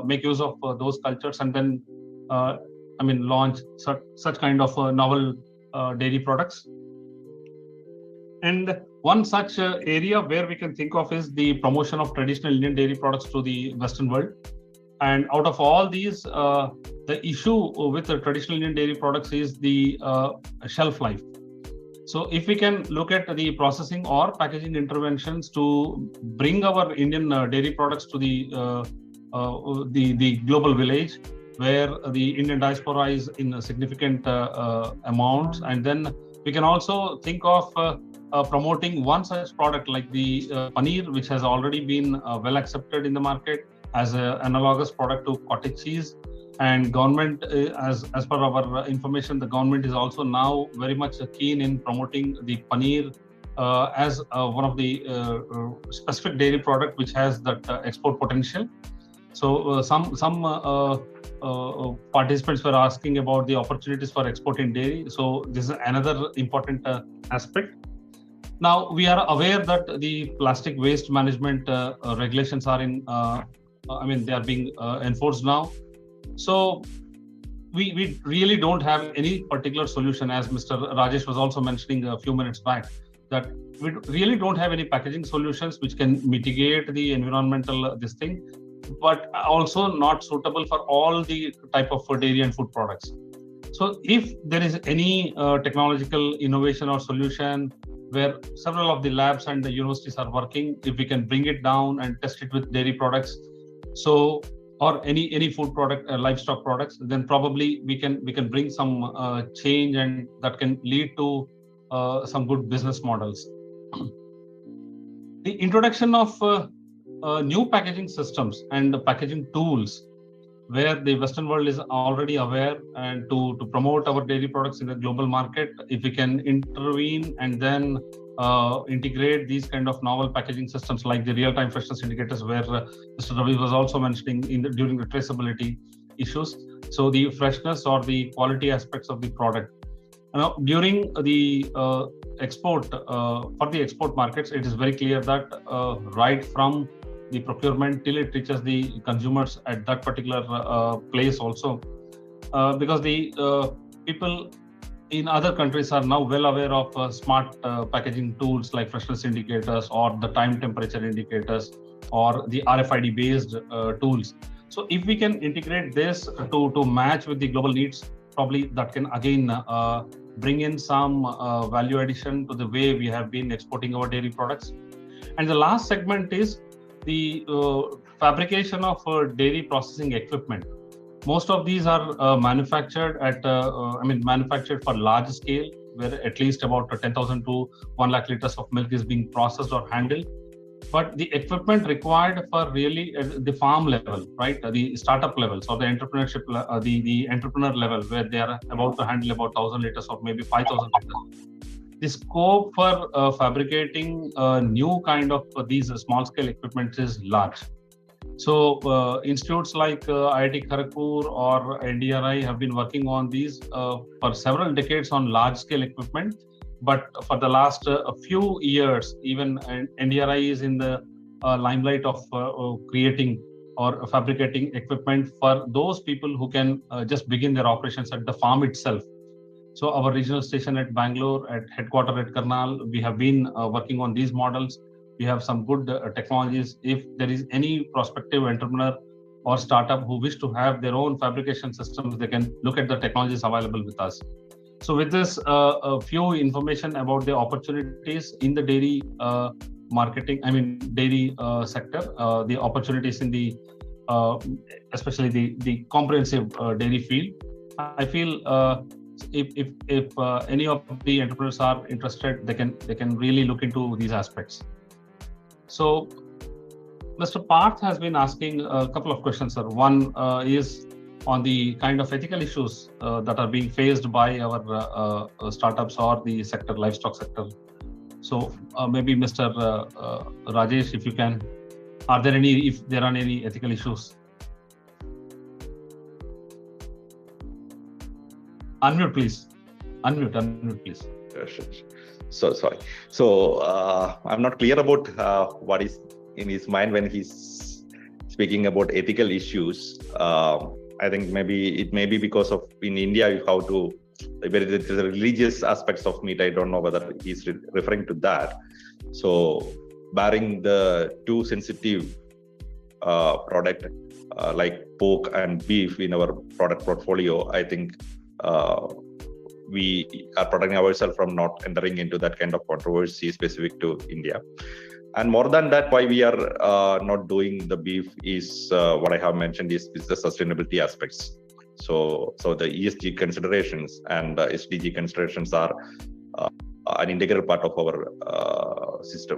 make use of those cultures and then launch such kind of novel dairy products. And one such area where we can think of is the promotion of traditional Indian dairy products to the Western world. And out of all these, the issue with the traditional Indian dairy products is the shelf life. So if we can look at the processing or packaging interventions to bring our Indian dairy products to the global village, where the Indian diaspora is in significant amounts, and then we can also think of promoting one such product like the paneer, which has already been well accepted in the market as an analogous product to cottage cheese. And government, as per our information, the government is also now very much keen in promoting the paneer as one of the specific dairy product which has that export potential. So some participants were asking about the opportunities for exporting dairy. So this is another important aspect. Now we are aware that the plastic waste management regulations are in, they are being enforced now. So we really don't have any particular solution, as Mr. Rajesh was also mentioning a few minutes back, that we really don't have any packaging solutions which can mitigate the environmental this thing, but also not suitable for all the type of dairy and food products. So if there is any technological innovation or solution where several of the labs and the universities are working, if we can bring it down and test it with dairy products, so or any food product, livestock products, then probably we can bring some change, and that can lead to some good business models. The introduction of new packaging systems and packaging tools, where the Western world is already aware, and to promote our dairy products in the global market, if we can intervene and then integrate these kind of novel packaging systems like the real-time freshness indicators, where Mr. Ravi was also mentioning during the traceability issues. So the freshness or the quality aspects of the product. Now, during the export, for the export markets, it is very clear that right from the procurement till it reaches the consumers at that particular place also, because the people in other countries are now well aware of smart packaging tools like freshness indicators or the time temperature indicators or the RFID based tools. So if we can integrate this to match with the global needs, probably that can again bring in some value addition to the way we have been exporting our dairy products. And the last segment is the fabrication of dairy processing equipment. Most of these are manufactured at, manufactured for large scale, where at least about 10,000 to 1 lakh liters of milk is being processed or handled. But the equipment required for really the farm level, right, the startup levels or the entrepreneurship, the entrepreneur level, where they are about to handle about 1,000 liters or maybe 5,000 liters. The scope for fabricating new kind of these small scale equipment is large. So institutes like IIT Kharagpur or NDRI have been working on these for several decades on large scale equipment. But for the last few years, even NDRI is in the limelight of creating or fabricating equipment for those people who can just begin their operations at the farm itself. So our regional station at Bangalore, at headquarters at Karnal, we have been working on these models. We have some good technologies. If there is any prospective entrepreneur or startup who wish to have their own fabrication systems, they can look at the technologies available with us. So with this, a few information about the opportunities in the dairy dairy sector, the opportunities in the, especially the comprehensive dairy field. I feel if any of the entrepreneurs are interested, they can really look into these aspects. So Mr. Parth has been asking a couple of questions, sir. One is on the kind of ethical issues that are being faced by our startups or the sector, livestock sector. So maybe Mr. Rajesh, if you can, if there are any ethical issues? Unmute, please. Unmute, please. Sure. So sorry. So I'm not clear about what is in his mind when he's speaking about ethical issues. I think it may be because of in India how to, the religious aspects of meat. I don't know whether he's referring to that. So barring the too sensitive product like pork and beef in our product portfolio, I think we are protecting ourselves from not entering into that kind of controversy specific to India. And more than that, why we are not doing the beef is what I have mentioned is the sustainability aspects. So the ESG considerations and SDG considerations are an integral part of our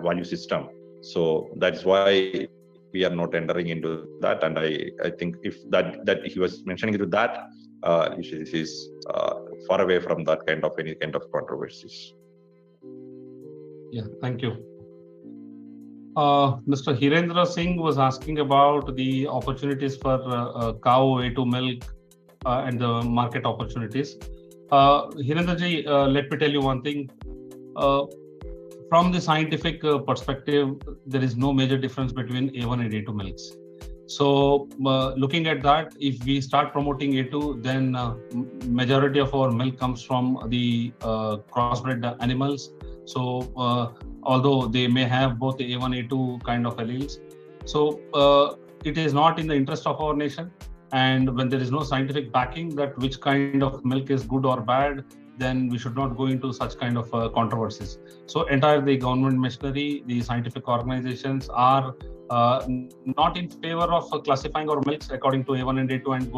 value system. So that's why we are not entering into that. And I think if that he was mentioning into that, is far away from that kind of any kind of controversies. Yeah, thank you. Mr. Hirendra Singh was asking about the opportunities for cow A2 milk and the market opportunities. Hirendra ji, let me tell you one thing. From the scientific perspective, there is no major difference between A1 and A2 milks. So looking at that, if we start promoting A2, then majority of our milk comes from the crossbred animals. So although they may have both A1, A2 kind of alleles, so it is not in the interest of our nation. And when there is no scientific backing that which kind of milk is good or bad, then we should not go into such kind of controversies. So the government machinery, the scientific organizations are not in favor of classifying our milks according to A1 and A2 and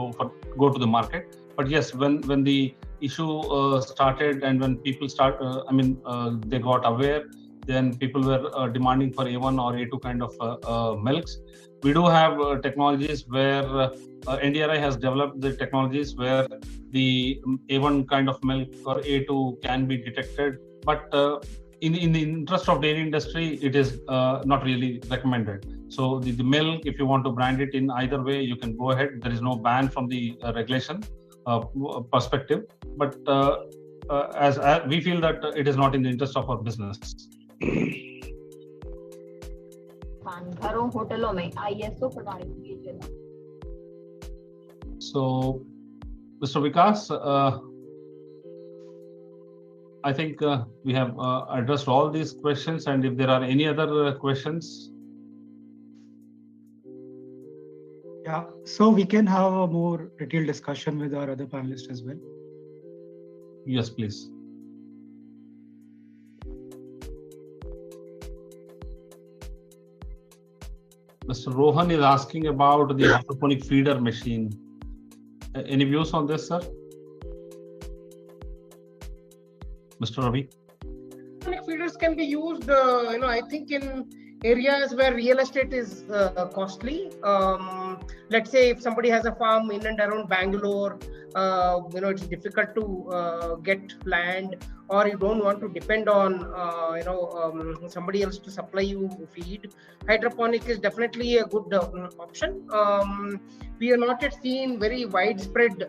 go to the market. But yes, when the issue started and when people they got aware, then people were demanding for A1 or A2 kind of milks. We do have technologies where NDRI has developed the technologies where the A1 kind of milk or A2 can be detected, but in the interest of dairy industry, it is not really recommended. So the milk, if you want to brand it in either way, you can go ahead. There is no ban from the regulation perspective, but as we feel that it is not in the interest of our business. घरों होटलों में ISO प्रमाणित किए जाना. So, Mr. Vikas, I think we have addressed all these questions, and if there are any other questions. Yeah, so we can have a more detailed discussion with our other panelists as well. Yes, please. Mr. Rohan is asking about the hydroponic feeder machine. Any views on this, sir? Mr. Ravi? Hydroponic feeders can be used, I think in areas where real estate is costly. Let's say if somebody has a farm in and around Bangalore, it's difficult to get land, or you don't want to depend on somebody else to supply you feed. Hydroponic is definitely a good option. We are not yet seen very widespread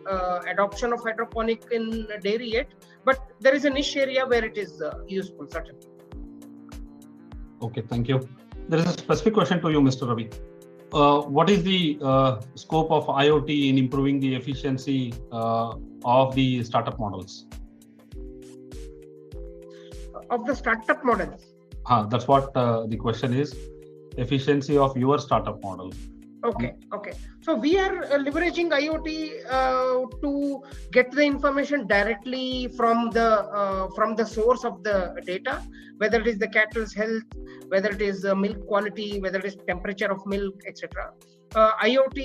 adoption of hydroponic in dairy yet, but there is a niche area where it is useful, certainly. Okay, thank you. There is a specific question to you, Mr. Ravi. What is the scope of IoT in improving the efficiency of the startup models? Of the startup models? That's what the question is. Efficiency of your startup model. Okay. So we are leveraging IoT to get the information directly from the source of the data, whether it is the cattle's health, whether it is milk quality, whether it is temperature of milk, etc. IoT,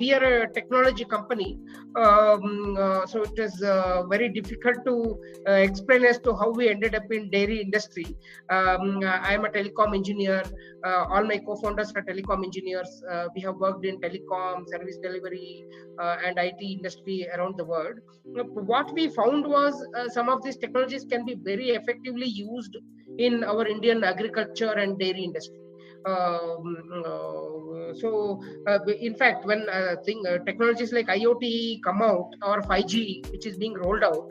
we are a technology company, so it is very difficult to explain as to how we ended up in dairy industry. I am a telecom engineer. All my co-founders are telecom engineers. We have worked in telecom, service delivery, and IT industry around the world. What we found was some of these technologies can be very effectively used in our Indian agriculture and dairy industry. In fact, when technologies like IoT come out, or 5G, which is being rolled out,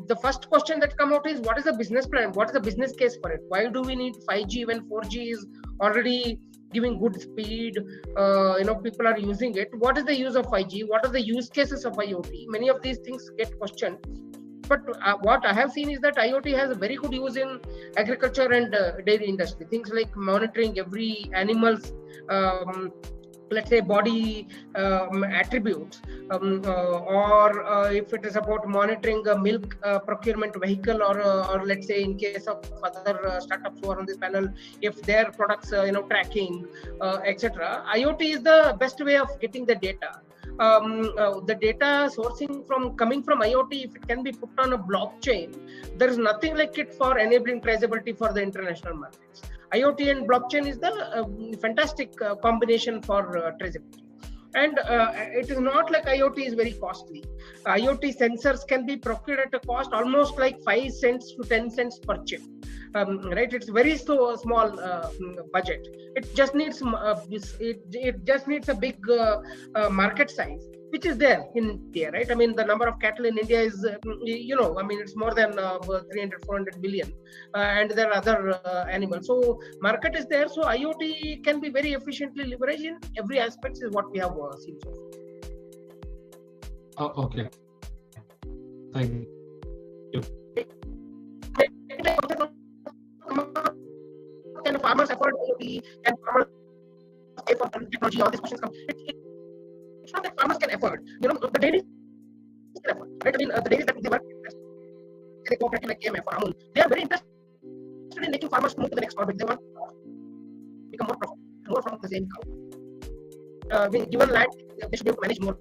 the first question that come out is, what is the business plan? What is the business case for it? Why do we need 5G when 4G is already giving good speed? People are using it. What is the use of 5G? What are the use cases of IoT? Many of these things get questioned. But what I have seen is that IoT has a very good use in agriculture and dairy industry. Things like monitoring every animal's let's say body attributes, or if it is about monitoring a milk procurement vehicle, or let's say in case of other startups who are on this panel, if their products tracking, etc. IoT is the best way of getting the data. The data coming from IoT, if it can be put on a blockchain, there is nothing like it for enabling traceability for the international markets. IoT and blockchain is the fantastic combination for traceability. And it is not like IoT is very costly. IoT sensors can be procured at a cost almost like 5 cents to 10 cents per chip. Right? It's very small budget. It just needs it just needs a big market size, which is there in India, right? I mean, the number of cattle in India is, it's more than 300, 400 billion, and there are other animals. So market is there. So IoT can be very efficiently leveraged in every aspect is what we have seen so far. Okay. Thank you. Can farmers afford IoT? Can farmers pay for technology? All these questions come. It's not that farmers can afford. The dairies can afford. Right? I mean, the dairies that they work with, they cooperative like KMF or Amul, they are very interested in making farmers move to the next orbit. They want to become more profitable, more from the same cow. Given land, they should be able to manage more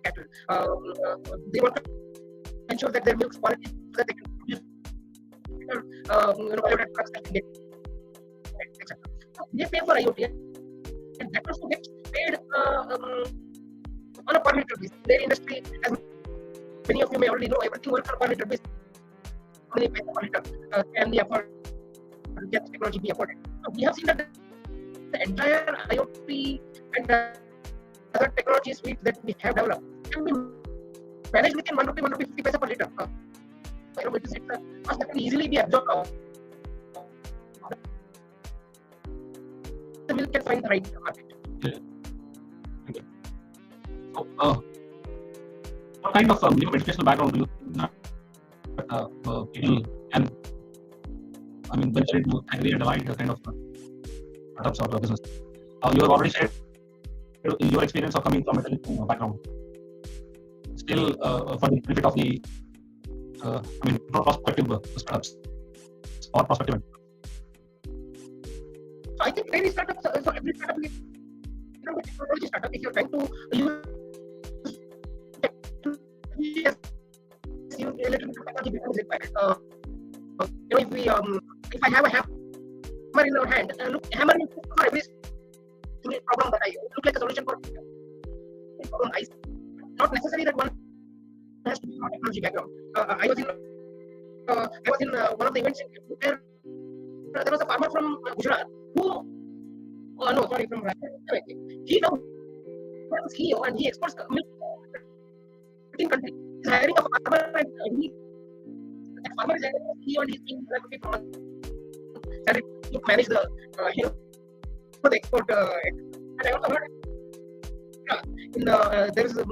cattle. They want to ensure that their milk quality so that they can produce products that can get, etc. So they pay for IoT, and that also gets paid on a per liter basis. Dairy industry, as many of you may already know, everything works on a per liter basis. How many paid per liter can be afforded? Can technology be afforded? So we have seen that the entire IoT and other technology suite that we have developed can be managed within 1 rupee, 1 rupee 50 paisa per liter. It's a cost that can easily be absorbed. The milk can find the right market. So, what kind of educational background do you people can, venture into Agri-Allied kind of startups or business? You have already shared your experience of coming from a background. Still, for the benefit of the prospective startups or prospective. So I think every startup, so every startup is a technology startup. If you're trying to use technology becomes required. If I have a hammer in our hand, look, hammer is for every problem that I look like a solution for a problem. Not necessary that one has to be from a technology background. I was in one of the events where there was a farmer from Gujarat who, from Rajasthan. He now was CEO and he exports milk to 15 countries. He's hiring a farmer and that farmer is CEO and he's being salary to manage the for the export. And I also heard there is in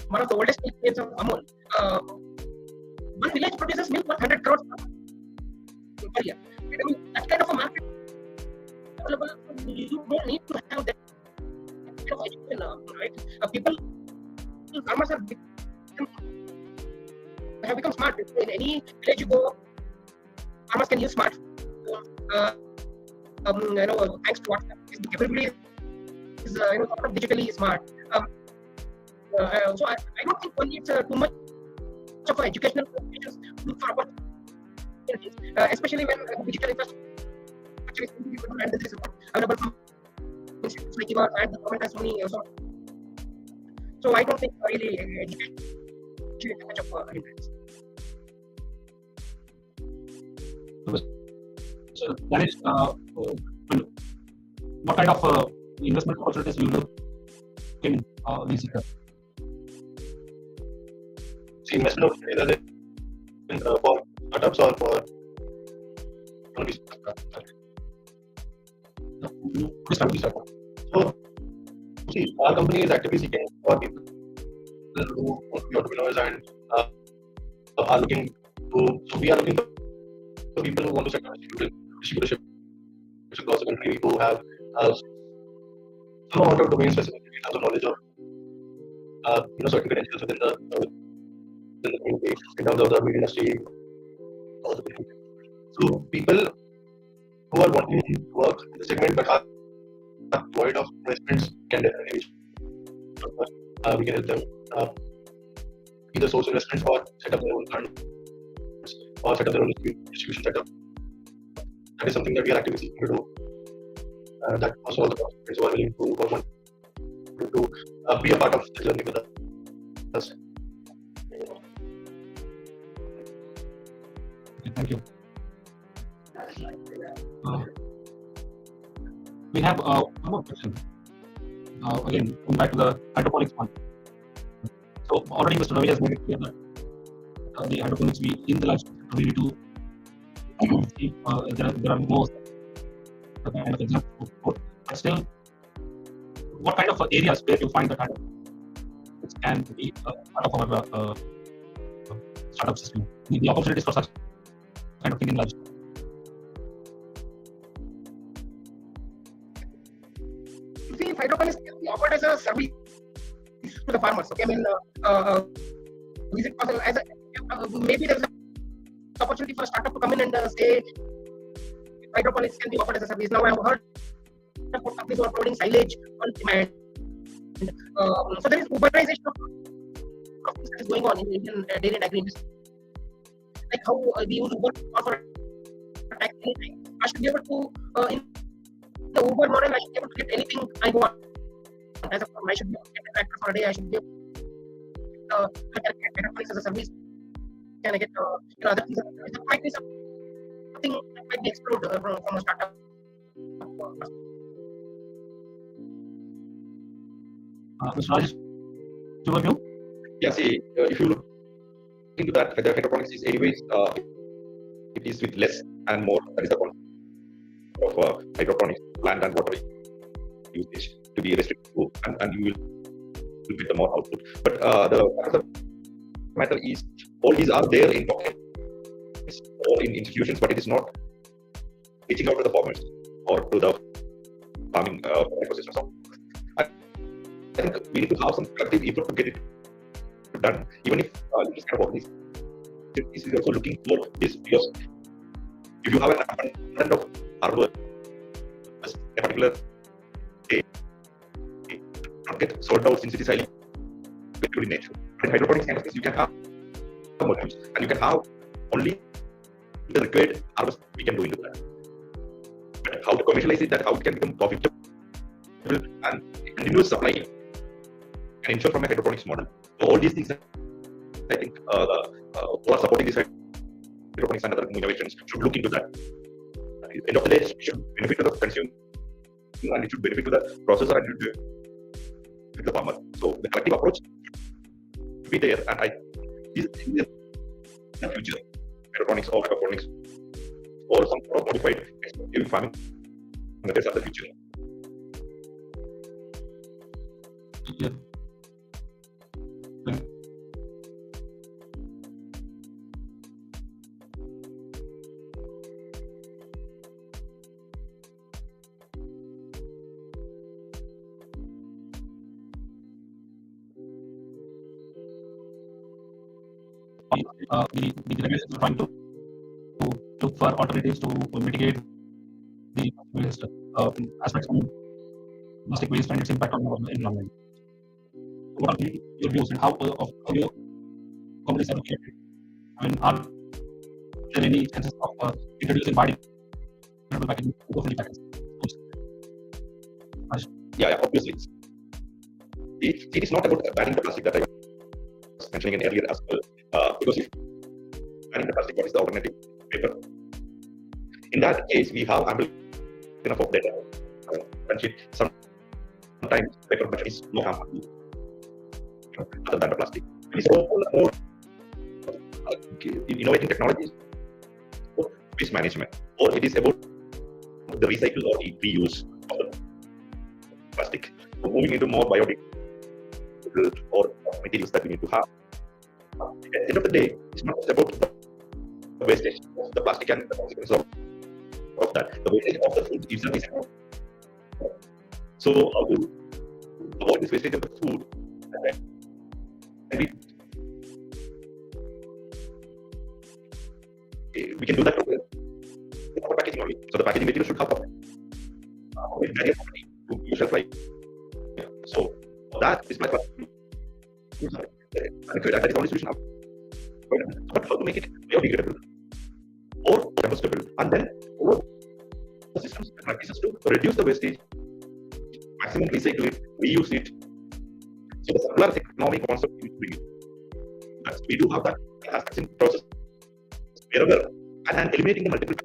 one of the oldest milk of Amul, one village produces milk worth 100 crores per year. I mean, that kind of a market available, you don't need to have that kind of education, right? Farmers have become smart. In any village you go, farmers can use smart. Thanks to WhatsApp, everybody is digitally smart. So I don't think one needs too much of educational qualifications to look for opportunities, especially when digital infrastructure is and there is available from institutes like yours and the government has so many. So I don't think really education is much of interest. So that is what kind of investment opportunities you look in this sector? See, investment opportunities for startups or for So, see, our company is actively seeking for people who want to be entrepreneurs and are looking to. So we are looking for people who want to set up distributorship which across the country who have some amount of domain specific in terms of knowledge of certain credentials within the community, in terms of the media industry. So people who are wanting to work in the segment but are void of investments can definitely reach. We can help them either source investments or set up their own funds or set up their own distribution setup. That is something that we are actively seeking to do. That also all the participants who are willing to or want to be a part of the journey with us. Thank you. We have one more question. Again, going back to the hydroponics one. So already Mr. Ravi has made it clear that the hydroponics in the livestock sector we need to see there are more kind of examples. But still, what kind of areas where you find that kind of which can be part of our startup system? The opportunities for such kind of thing in livestock. See, hydroponics can be offered as a service to the farmers. Okay, I mean, is it possible as maybe there's an opportunity for a startup to come in and say hydroponics can be offered as a service. Now I've heard about companies who are providing silage on demand. So there is Uberization of things that is going on in Indian dairy and agri industry. Like how we use Uber for a taxi. I should be able to in the Uber model, I should be able to get anything I want. As a farmer, I should be able to get a tractor for a day. I should be able to get hydroponics as a service. Can I get other things? That might be something that might be explored from a startup. Mr. Rajesh, your view? Yeah, see, if you look into that, the hydroponics is anyways, it is with less and more. That is the concept of hydroponics, land and water usage to be restricted to, and you will get the more output. But the matter is, all these are there in pockets or in institutions, but it is not reaching out to the farmers or to the farming ecosystem. So I think we need to have some collective effort to get it done, even if this kind of this is also looking for this, because if you have an abundance of harbor a particular day, it not get sold out since it is highly liquid in nature. In hydroponics kind of things, you can have modules and you can have only the required harvest we can do into that. But how to commercialize it, that how it can become profitable and continuous supply and ensure from a hydroponics model. So all these things, I think, who are supporting this hydroponics and other innovations should look into that. At the end of the day, it should benefit to the consumer and it should benefit to the processor and it should benefit the farmer. So the collective approach should be there, and this is the future. Hydroponics or aquaponics or some sort of modified extensive farming methods are the future. Yeah. The regulations are trying to look for alternatives to mitigate the waste aspects of plastic waste and its impact on the environment. What are your views and how your companies are looking at it? I mean, are there any chances of introducing biodegradable packaging to the packaging? Yeah, obviously. It is not about banning the plastic that I was mentioning earlier as well. Because if banning the plastic, what is the alternative? Paper. In that case, we have ample enough of data. Sometimes paper material is more harmful other than the plastic. It is more innovating technologies for waste management, or it is about the recycle or the reuse of the plastic. So moving into more biodegradable or materials that we need to have. At the end of the day, it's not just about the wastage of the plastic and the consequences of of that. The wastage of the food itself is. So how to avoid this wastage of the food? And we can do that with our packaging only. So the packaging material should have a barrier property to shelf life. So that is my question. That is the only solution. But how to make it biodegradable or compostable, and then over the systems and practices to reduce the wastage, maximum recycle it, reuse it. So the circular economic concept we bring it. We do have that aspects in process wherever and eliminating the multiple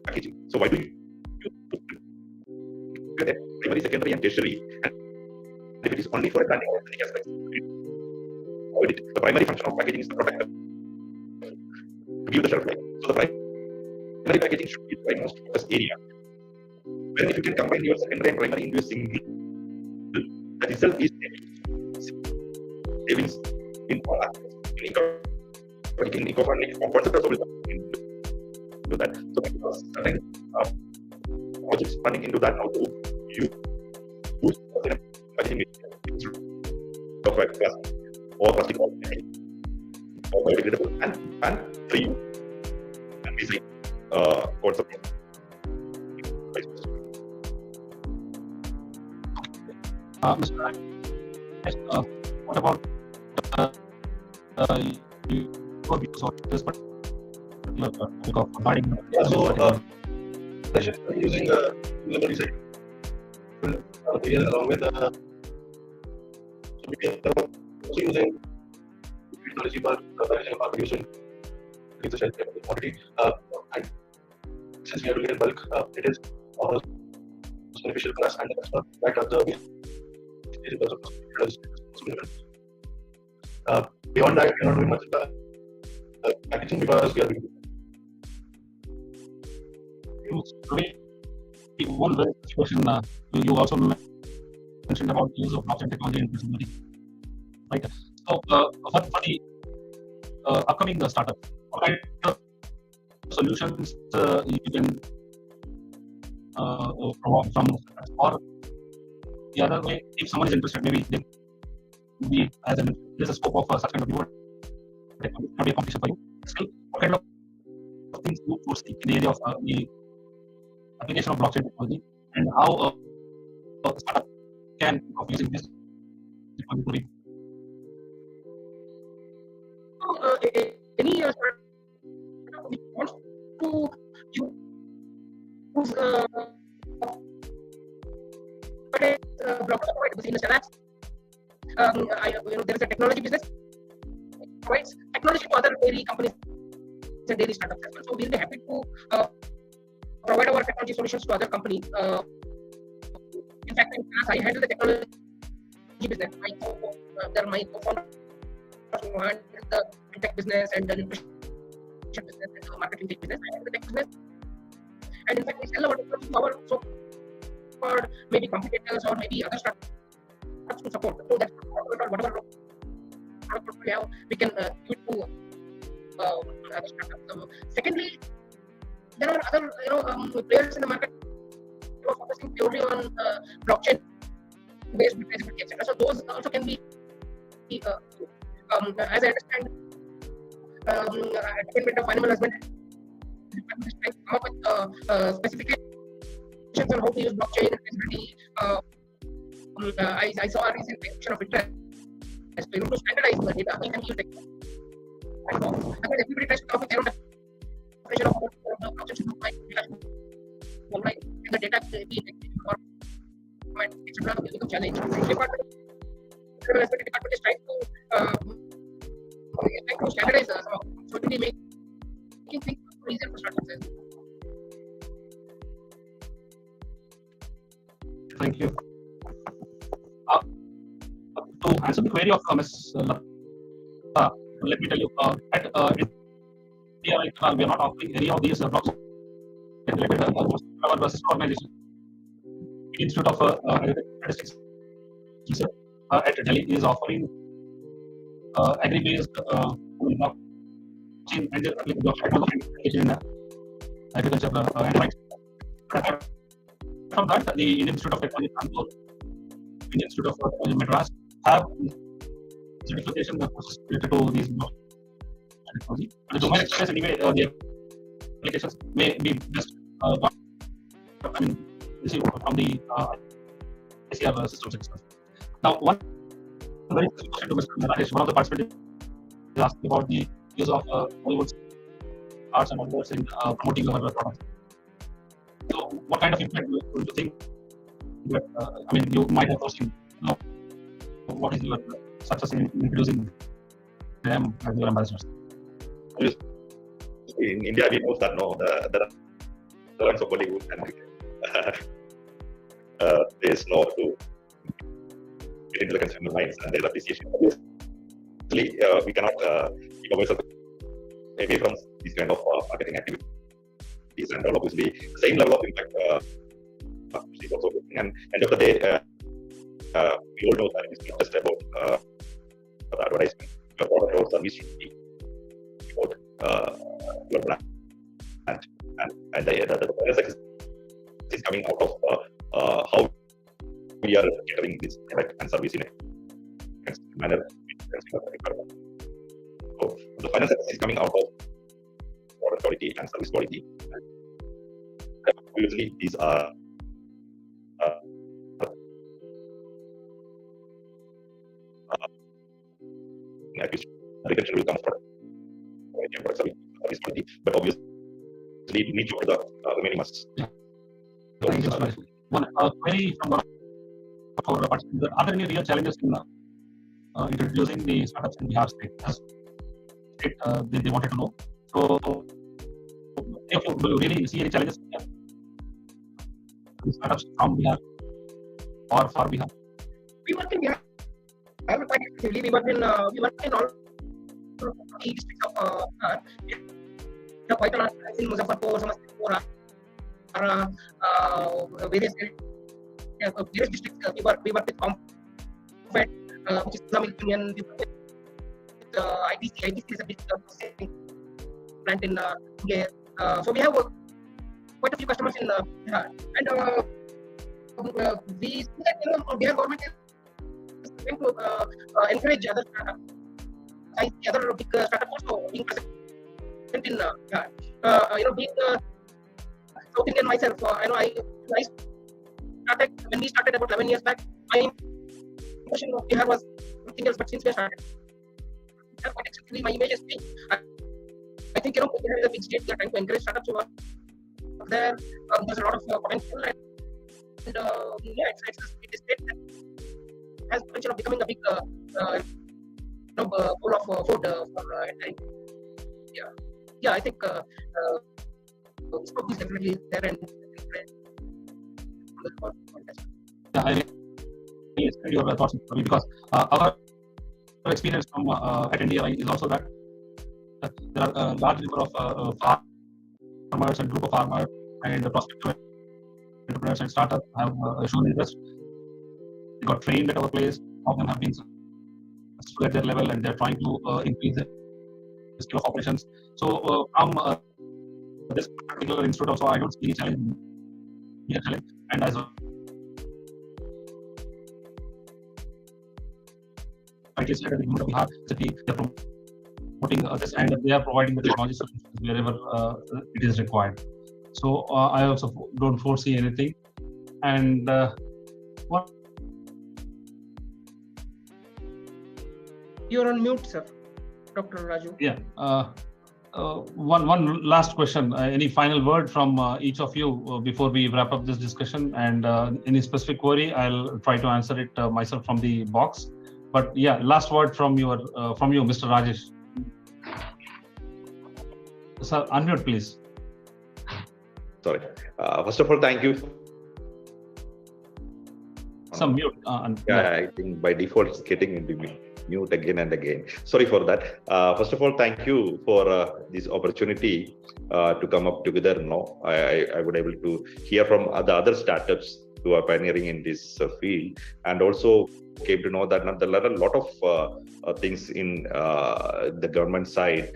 packaging. So why do you primary, secondary, and tertiary? And if it is only for a branding or aesthetic aspects, the primary function of packaging is the protector to give the shelf life. So the primary packaging should be the most focus area. When if you can combine your secondary and primary into a single, the result is savings in all aspects. In eco-friendly concept also will do that. So certain projects running into that, how to use packaging of plastic or plastic or biodegradable and free and basic concept. Mr. What about because of this particular combining? So using usable recycle material along with so we are also using technology for managing our production, increase the shelf life of the quantity, and since we are doing it in bulk, it is also beneficial for us and the customer that beyond that, we are not doing much packaging because we are doing one very question you also mentioned about the use of blockchain technology in traceability, right? So for the upcoming startup, what kind of solutions you can provide from startups? Or the other way, if someone is interested, maybe they be as in there's a scope of such kind of reward technology, not be a competition for you. Still, what kind of things you foresee in the area of the application of blockchain technology, and how a startup can using this technology? Any startup wants to use blockchain within the startups. There is a technology business provides technology to other dairy companies and dairy startups as well. So we'll be happy to provide our technology solutions to other companies. In fact, in class, I handle the technology business. They're my co-founders who handle the tech business and the nutrition business and the marketing tech business. I handle the tech business. And in fact, we sell our technology to our so-called maybe competitors or maybe other startups to support. So that's whatever product portfolio we can give it to other startups. Secondly, there are other players in the market who are focusing purely on blockchain-based traceability, etc. So those also can be, as I understand, Department of Animal Husbandry is trying to come up with specifications on how to use blockchain traceability. I saw a recent expression of interest to standardize the data we can use it. And everybody tries to come up with their own definition of what the blockchain should look like, online, and the data be format, etc. will become challenge. The department is trying to standardize some of them. So it will be making things easier for startups. Thank you. To answer the query of Ms. Let me tell you, at India, we are not offering any of these blockchain related our sister organization, Institute of Statistics at Delhi, is offering agri-based blockchain and application in agriculture and rights. From that, the Indian Institute of Technology, Kanpur, Indian Institute of Technology, Madras have certification process related to these technology. The domain expertise anyway, the applications may be best from the ICR systems itself. Now, one very question to Mr. Rajesh, one of the participants is asking about the use of Bollywood arts and Bollywood in promoting our products. So, what kind of impact do you think that, you might have foreseen? What is your success in introducing them as your ambassadors? In India, we know that there are talents of Bollywood and there is no to get into the consumer minds and their appreciation. Obviously, we cannot keep ourselves away from these kind of marketing activities, and obviously the same level of impact is also good. And end of the day, we all know that it's not just about the advertisement. Your product or service should be about your brand, and the success is coming out of how we are catering this product and service in a manner. So the final success is coming out of product quality and service quality. Obviously, these are retention will come from service quality, but obviously we need to do the remaining much. Thank you so much. One query from one of our participants: are there any real challenges in introducing the startups in Bihar state? They wanted to know. So, do you really see any challenges in startups from Bihar or for Bihar? We work in Bihar quite actively. We work in all key districts of Bihar. Quite a lot in Muzaffarpur, Samastipur, various districts. We work with Comfort, which is Islamic Union. We work with ITC. ITC is a big plant in India. So we have quite a few customers in Bihar, and we see that Bihar government is going to encourage other startups. I see other big startups also being present in Bihar. Being South Indian myself, I started when we started about 11 years back. My impression of Bihar was something else, but since we started, quite extensively, my image has changed. I think Bihar is a big state. We are trying to encourage startups to work there. There's a lot of potential, and it's a state that has potential of becoming a big bowl of food for entire. Yeah, I think scope is definitely there, and I really your thoughts because our experience from at NDI is also that there are a large number of farmers and group of farmers and the prospective entrepreneurs and startups have shown interest. They got trained at our place. Some of them have been at their level, and they're trying to increase the skill of operations. So from this particular institute also, I don't see any challenge. And as I said, at the government of Bihar city, they're promoting this, and they are providing the technology solutions wherever it is required. So I also don't foresee anything. And what? You're on mute, sir, Dr. Raju. Yeah. One last question. Any final word from each of you before we wrap up this discussion? And any specific query, I'll try to answer it myself from the box. But yeah, last word from you, Mr. Rajesh. Sir, unmute, please. Sorry. First of all, thank you. Some mute. I think by default it's getting into mute again and again. Sorry for that. First of all, thank you for this opportunity to come up together. I would able to hear from the other startups who are pioneering in this field, and also came to know that there are a lot of things in the government side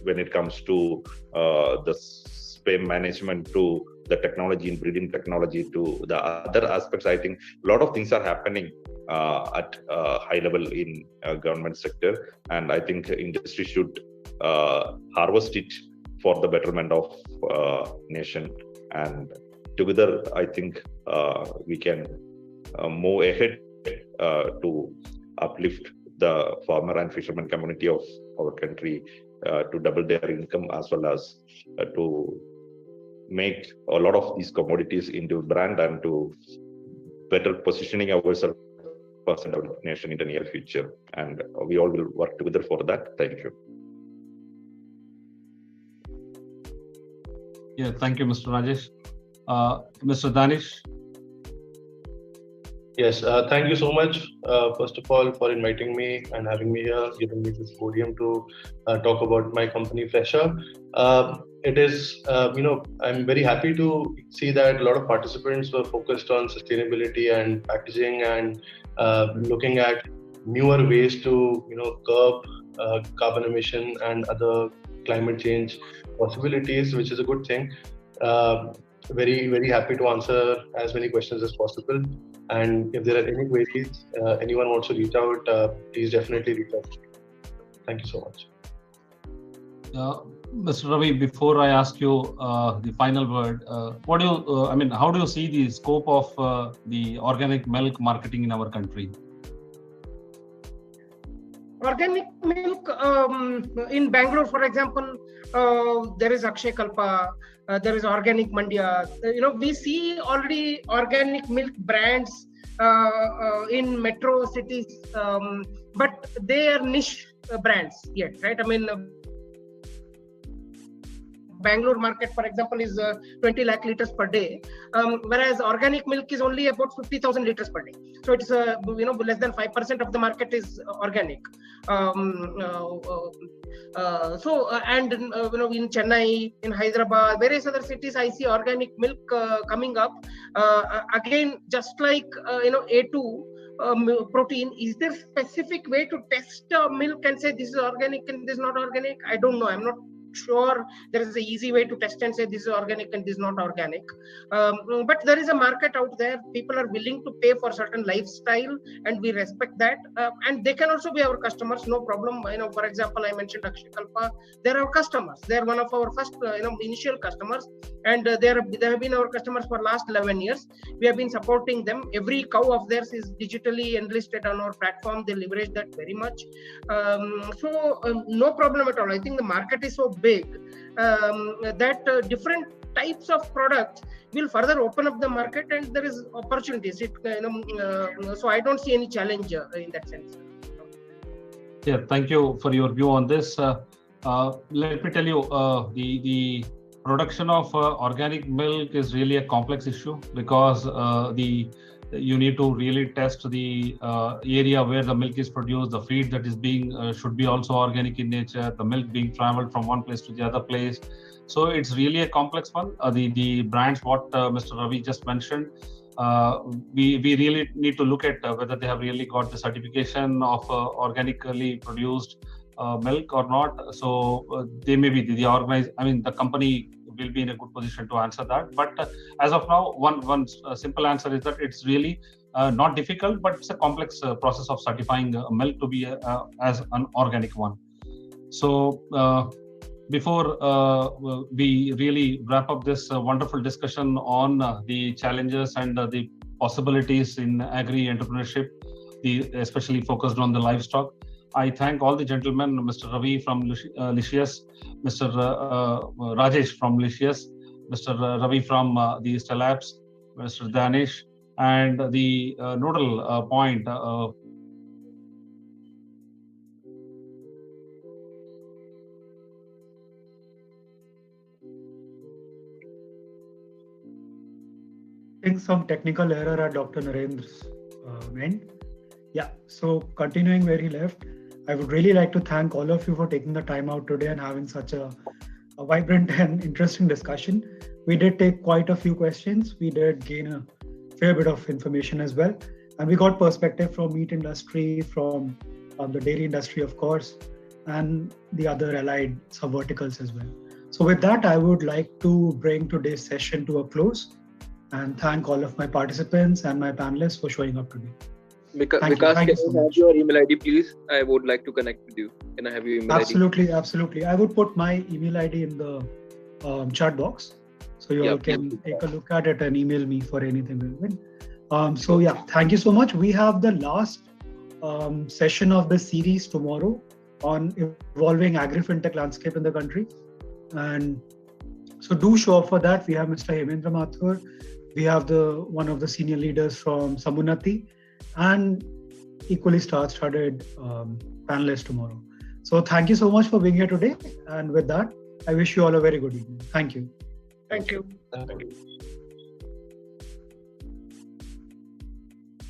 when it comes to the spam management to the technology, in breeding technology, to the other aspects. I think a lot of things are happening at high level in government sector, and I think industry should harvest it for the betterment of nation. And together, I think we can move ahead to uplift the farmer and fisherman community of our country, to double their income, as well as to make a lot of these commodities into brand, and to better positioning ourselves as a developed nation in the near future. And we all will work together for that. Thank you. Yeah, thank you, Mr. Rajesh. Mr. Danish. Yes, thank you so much, first of all, for inviting me and having me here, giving me this podium to talk about my company, Fresher. It is, I'm very happy to see that a lot of participants were focused on sustainability and packaging, and looking at newer ways to, curb carbon emission and other climate change possibilities, which is a good thing. Very, very happy to answer as many questions as possible. And if there are any queries, anyone wants to reach out, please definitely reach out. Thank you so much. Mr. Ravi, before I ask you the final word, what do you, how do you see the scope of the organic milk marketing in our country? Organic milk in Bangalore, for example, there is Akshay Kalpa, there is Organic Mandia. We see already organic milk brands in metro cities, but they are niche brands yet, right? Bangalore market, for example, is 20 lakh liters per day, whereas organic milk is only about 50,000 liters per day. So it's less than 5% of the market is organic. In Chennai, in Hyderabad, various other cities, I see organic milk coming up. Again, just like A2 protein, is there specific way to test milk and say this is organic and this is not organic? I don't know. I'm not sure there is an easy way to test and say this is organic and this is not organic, but there is a market out there. People are willing to pay for certain lifestyle, and we respect that, and they can also be our customers, no problem. For example, I mentioned Akshay Kalpa. They're our customers. They're one of our first initial customers, and they have been our customers for last 11 years. We have been supporting them. Every cow of theirs is digitally enlisted on our platform. They leverage that very much, no problem at all. I think the market is so big that different types of products will further open up the market, and there is opportunities. So I don't see any challenge in that sense. Yeah, thank you for your view on this. Let me tell you, the production of organic milk is really a complex issue, because you need to really test the area where the milk is produced, the feed that is being should be also organic in nature, the milk being traveled from one place to the other place. So it's really a complex one. The brands, what Mr. Ravi just mentioned, we really need to look at whether they have really got the certification of organically produced milk or not. So they may be the company will be in a good position to answer that. But as of now, one simple answer is that it's really not difficult, but it's a complex process of certifying milk to be as an organic one. So before we really wrap up this wonderful discussion on the challenges and the possibilities in agri-entrepreneurship, especially focused on the livestock, I thank all the gentlemen, Mr. Ravi from Licious, Mr. Rajesh from Licious, Mr. Ravi from the Stellabs, Mr. Danish, and the nodal point I think some technical error at Dr. Narendra's end. Yeah, so continuing where he left, I would really like to thank all of you for taking the time out today and having such a vibrant and interesting discussion. We did take quite a few questions. We did gain a fair bit of information as well. And we got perspective from meat industry, from the dairy industry, of course, and the other allied sub-verticals as well. So with that, I would like to bring today's session to a close and thank all of my participants and my panelists for showing up today. Vikas, Thank can you so I have much. your email ID, please? I would like to connect with you. Can I have your email ID? Absolutely. I would put my email ID in the chat box, so you all can take a look at it and email me for anything relevant. So yeah, thank you so much. We have the last session of the series tomorrow on evolving agri-fintech landscape in the country, and so do show up for that. We have Mr. Hemendra Mathur, we have one of the senior leaders from Samunati, and equally star-studded panelists tomorrow. So thank you so much for being here today. And with that, I wish you all a very good evening. Thank you. Thank you. Thank you.